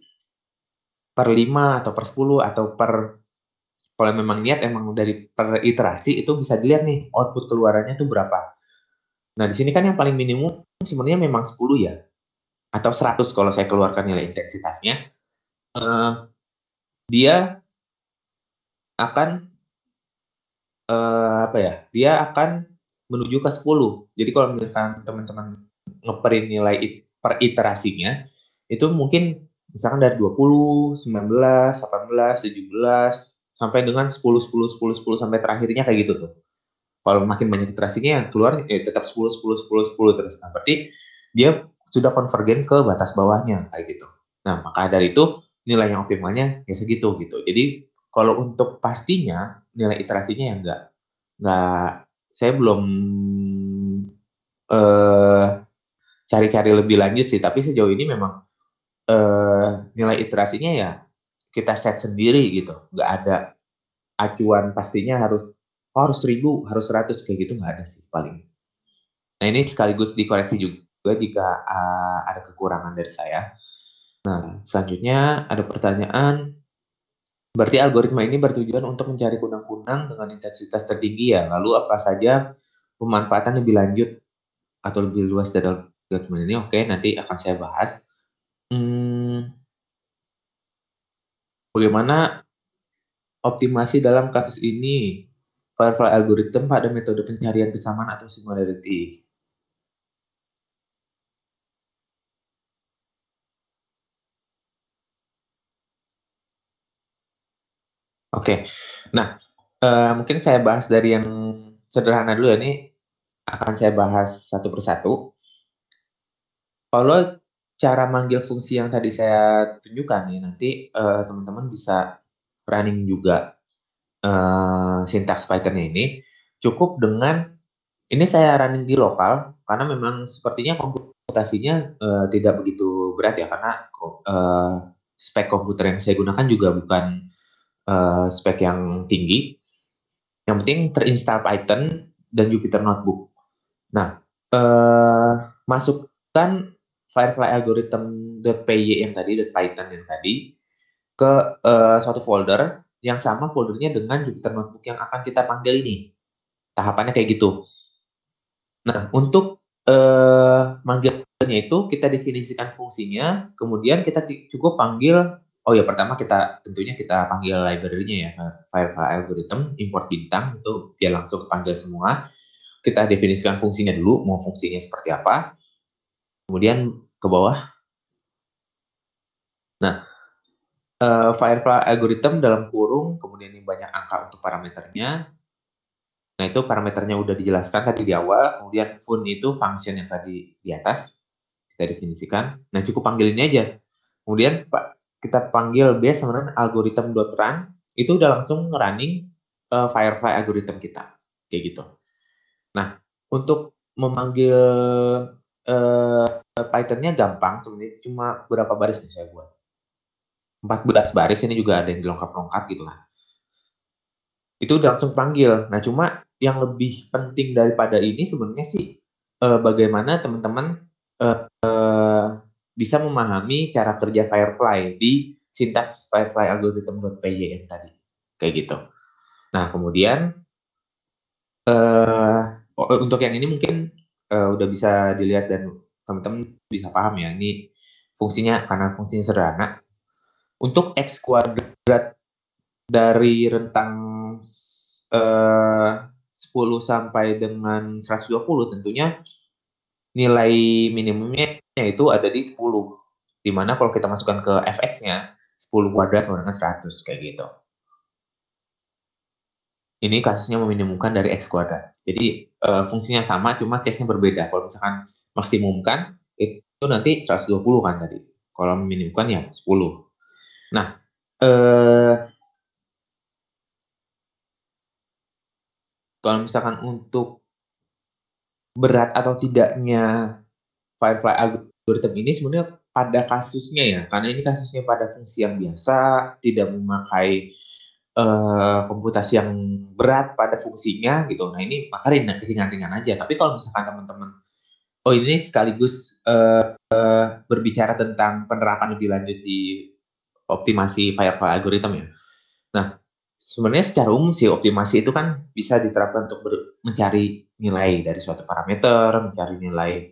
per 5 atau per 10 atau kalau memang niat emang dari per iterasi itu bisa dilihat nih output keluarannya tuh berapa. Nah, di sini kan yang paling minimum sebenarnya memang 10 ya. Atau 100 kalau saya keluarkan nilai intensitasnya. Dia akan dia akan menuju ke 10. Jadi kalau misalkan teman-teman ngeprint nilai per iterasinya, itu mungkin misalkan dari 20, 19, 18, 17, sampai dengan 10, 10, 10, 10, sampai terakhirnya kayak gitu tuh. Kalau makin banyak iterasinya, yang keluar tetap 10, 10, 10, 10 terus. Nah, berarti dia sudah konvergen ke batas bawahnya, kayak gitu. Nah, maka dari itu nilai yang optimalnya ya segitu gitu. Jadi kalau untuk pastinya nilai iterasinya ya nggak saya belum cari-cari lebih lanjut sih, tapi sejauh ini memang nilai iterasinya ya kita set sendiri gitu, nggak ada acuan pastinya harus 1000, harus 100 kayak gitu, nggak ada sih paling. Nah, ini sekaligus dikoreksi juga jika ada kekurangan dari saya. Nah, selanjutnya ada pertanyaan, berarti algoritma ini bertujuan untuk mencari kunang-kunang dengan intensitas tertinggi ya, lalu apa saja pemanfaatan lebih lanjut atau lebih luas dari algoritma ini? Oke, nanti akan saya bahas. Bagaimana optimasi dalam kasus ini? Firefly algorithm pada metode pencarian kesamaan atau similarity. Oke. Nah, mungkin saya bahas dari yang sederhana dulu ya. Ini akan saya bahas satu persatu. Kalau cara manggil fungsi yang tadi saya tunjukkan nih, nanti teman-teman bisa running juga sintaks Python ini. Cukup dengan, ini saya running di lokal, karena memang sepertinya komputasinya tidak begitu berat ya, karena spek komputer yang saya gunakan juga bukan spek yang tinggi. Yang penting terinstall Python dan Jupyter Notebook. Nah, masukkan Firefly algorithm.py yang tadi, .python yang tadi, ke suatu folder yang sama foldernya dengan Jupyter Notebook yang akan kita panggil ini. Tahapannya kayak gitu. Nah, untuk manggilnya itu kita definisikan fungsinya, kemudian kita cukup panggil, pertama tentunya kita panggil library-nya ya, Firefly algorithm, import bintang, itu biar langsung kepanggil semua. Kita definisikan fungsinya dulu, mau fungsinya seperti apa. kemudian ke bawah. Nah, Firefly algorithm dalam kurung, kemudian ini banyak angka untuk parameternya. Nah, itu parameternya udah dijelaskan tadi di awal, kemudian fun itu function yang tadi di atas, kita definisikan. Nah, cukup panggil ini aja. Kemudian kita panggil base sama dengan algorithm.run, itu udah langsung running Firefly algorithm kita. Kayak gitu. Nah, untuk memanggil Python-nya gampang, sebenarnya cuma berapa baris nih saya buat. 14 baris, ini juga ada yang dilengkap-lengkap gitu lah. Itu udah langsung panggil. Nah, cuma yang lebih penting daripada ini sebenarnya sih bagaimana teman-teman bisa memahami cara kerja Firefly di sintaks Firefly algorithm.py yang tadi. Kayak gitu. Nah, kemudian untuk yang ini mungkin udah bisa dilihat dan teman-teman bisa paham ya. Ini fungsinya, karena fungsinya sederhana. Untuk X kuadrat dari rentang 10 sampai dengan 120 tentunya nilai minimumnya itu ada di 10. Dimana kalau kita masukkan ke fx-nya, 10 kuadrat sama dengan 100, kayak gitu. Ini kasusnya meminimumkan dari x kuadrat. Jadi fungsinya sama, cuma case-nya berbeda. Kalau misalkan maksimumkan, itu nanti 120 kan tadi. Kalau meminimumkan ya 10. Nah, kalau misalkan untuk berat atau tidaknya Firefly algorithm ini sebenarnya pada kasusnya ya, karena ini kasusnya pada fungsi yang biasa, tidak memakai komputasi yang berat pada fungsinya gitu. Nah, ini maka ringan-ringan aja. Tapi kalau misalkan teman-teman, oh ini sekaligus berbicara tentang penerapan lebih lanjut di optimasi Firefly algorithm ya. Nah, sebenarnya secara umum sih optimasi itu kan bisa diterapkan untuk mencari nilai dari suatu parameter, mencari nilai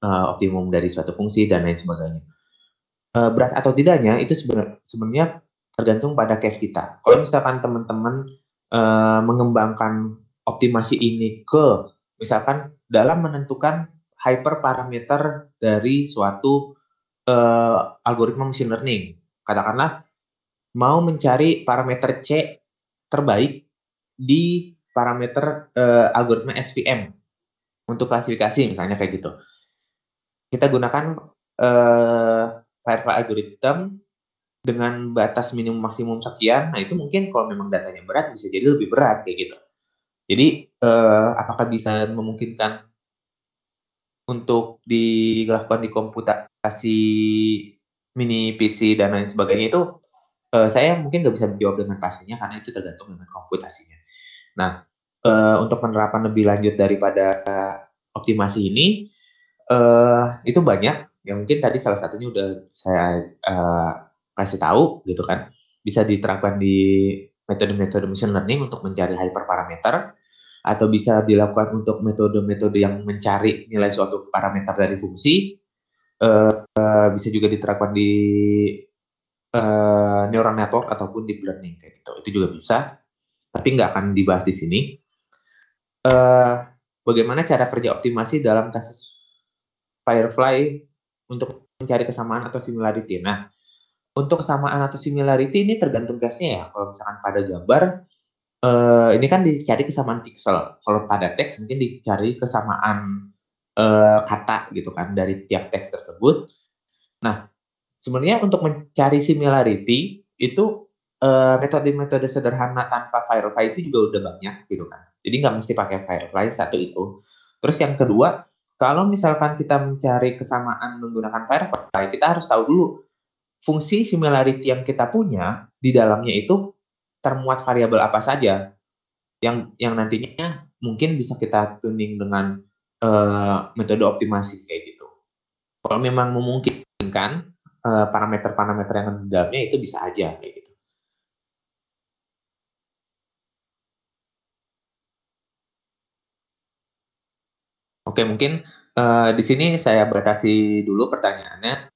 optimum dari suatu fungsi dan lain sebagainya. Berat atau tidaknya itu sebenarnya tergantung pada case kita. Kalau misalkan teman-teman mengembangkan optimasi ini ke misalkan dalam menentukan hyperparameter dari suatu algoritma machine learning, katakanlah mau mencari parameter C terbaik di parameter algoritma SVM untuk klasifikasi misalnya kayak gitu. Kita gunakan Firefly algorithm dengan batas minimum maksimum sekian. Nah, itu mungkin kalau memang datanya berat bisa jadi lebih berat kayak gitu. Jadi apakah bisa memungkinkan untuk dilakukan di komputasi mini PC dan lain sebagainya itu saya mungkin nggak bisa menjawab dengan pastinya karena itu tergantung dengan komputasinya. Nah, untuk penerapan lebih lanjut daripada optimasi ini, itu banyak. Yang mungkin tadi salah satunya udah saya kasih tahu gitu kan. Bisa diterapkan di metode-metode machine learning untuk mencari hyperparameter, atau bisa dilakukan untuk metode-metode yang mencari nilai suatu parameter dari fungsi. Bisa juga diterapkan di neural network ataupun deep learning kayak gitu. Itu juga bisa, tapi nggak akan dibahas di sini. Bagaimana cara kerja optimasi dalam kasus Firefly untuk mencari kesamaan atau similarity. Nah, untuk kesamaan atau similarity ini tergantung case-nya ya. Kalau misalkan pada gambar, ini kan dicari kesamaan pixel. Kalau pada teks mungkin dicari kesamaan kata gitu kan dari tiap teks tersebut. Nah, sebenarnya untuk mencari similarity itu metode-metode sederhana tanpa Firefly itu juga udah banyak gitu kan. Jadi nggak mesti pakai Firefly, satu itu. Terus yang kedua, kalau misalkan kita mencari kesamaan menggunakan Firefly, kita harus tahu dulu fungsi similarity yang kita punya di dalamnya itu termuat variabel apa saja yang nantinya mungkin bisa kita tuning dengan metode optimasi kayak gitu. Kalau memang memungkinkan parameter-parameter yang ada di dalamnya itu bisa aja kayak gitu. Oke, mungkin di sini saya batasi dulu pertanyaannya.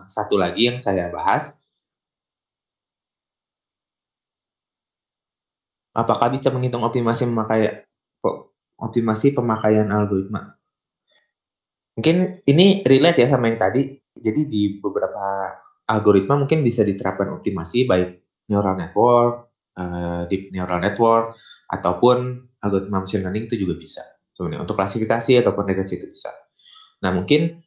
Satu lagi yang saya bahas, apakah bisa menghitung optimasi pemakaian algoritma? Mungkin ini relate ya sama yang tadi. Jadi di beberapa algoritma mungkin bisa diterapkan optimasi baik neural network, deep neural network, ataupun algoritma machine learning itu juga bisa. Sebenarnya untuk klasifikasi ataupun regresi itu bisa. Nah mungkin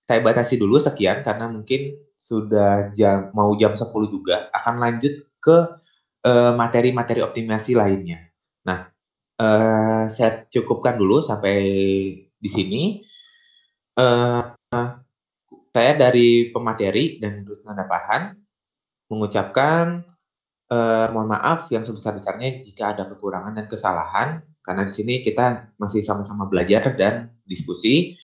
saya batasi dulu sekian karena mungkin sudah mau jam 10 juga. Akan lanjut ke materi-materi optimasi lainnya. Nah, saya cukupkan dulu sampai di sini. Saya dari pemateri dan Rusnanda Farhan mengucapkan mohon maaf yang sebesar-besarnya jika ada kekurangan dan kesalahan, karena di sini kita masih sama-sama belajar dan diskusi.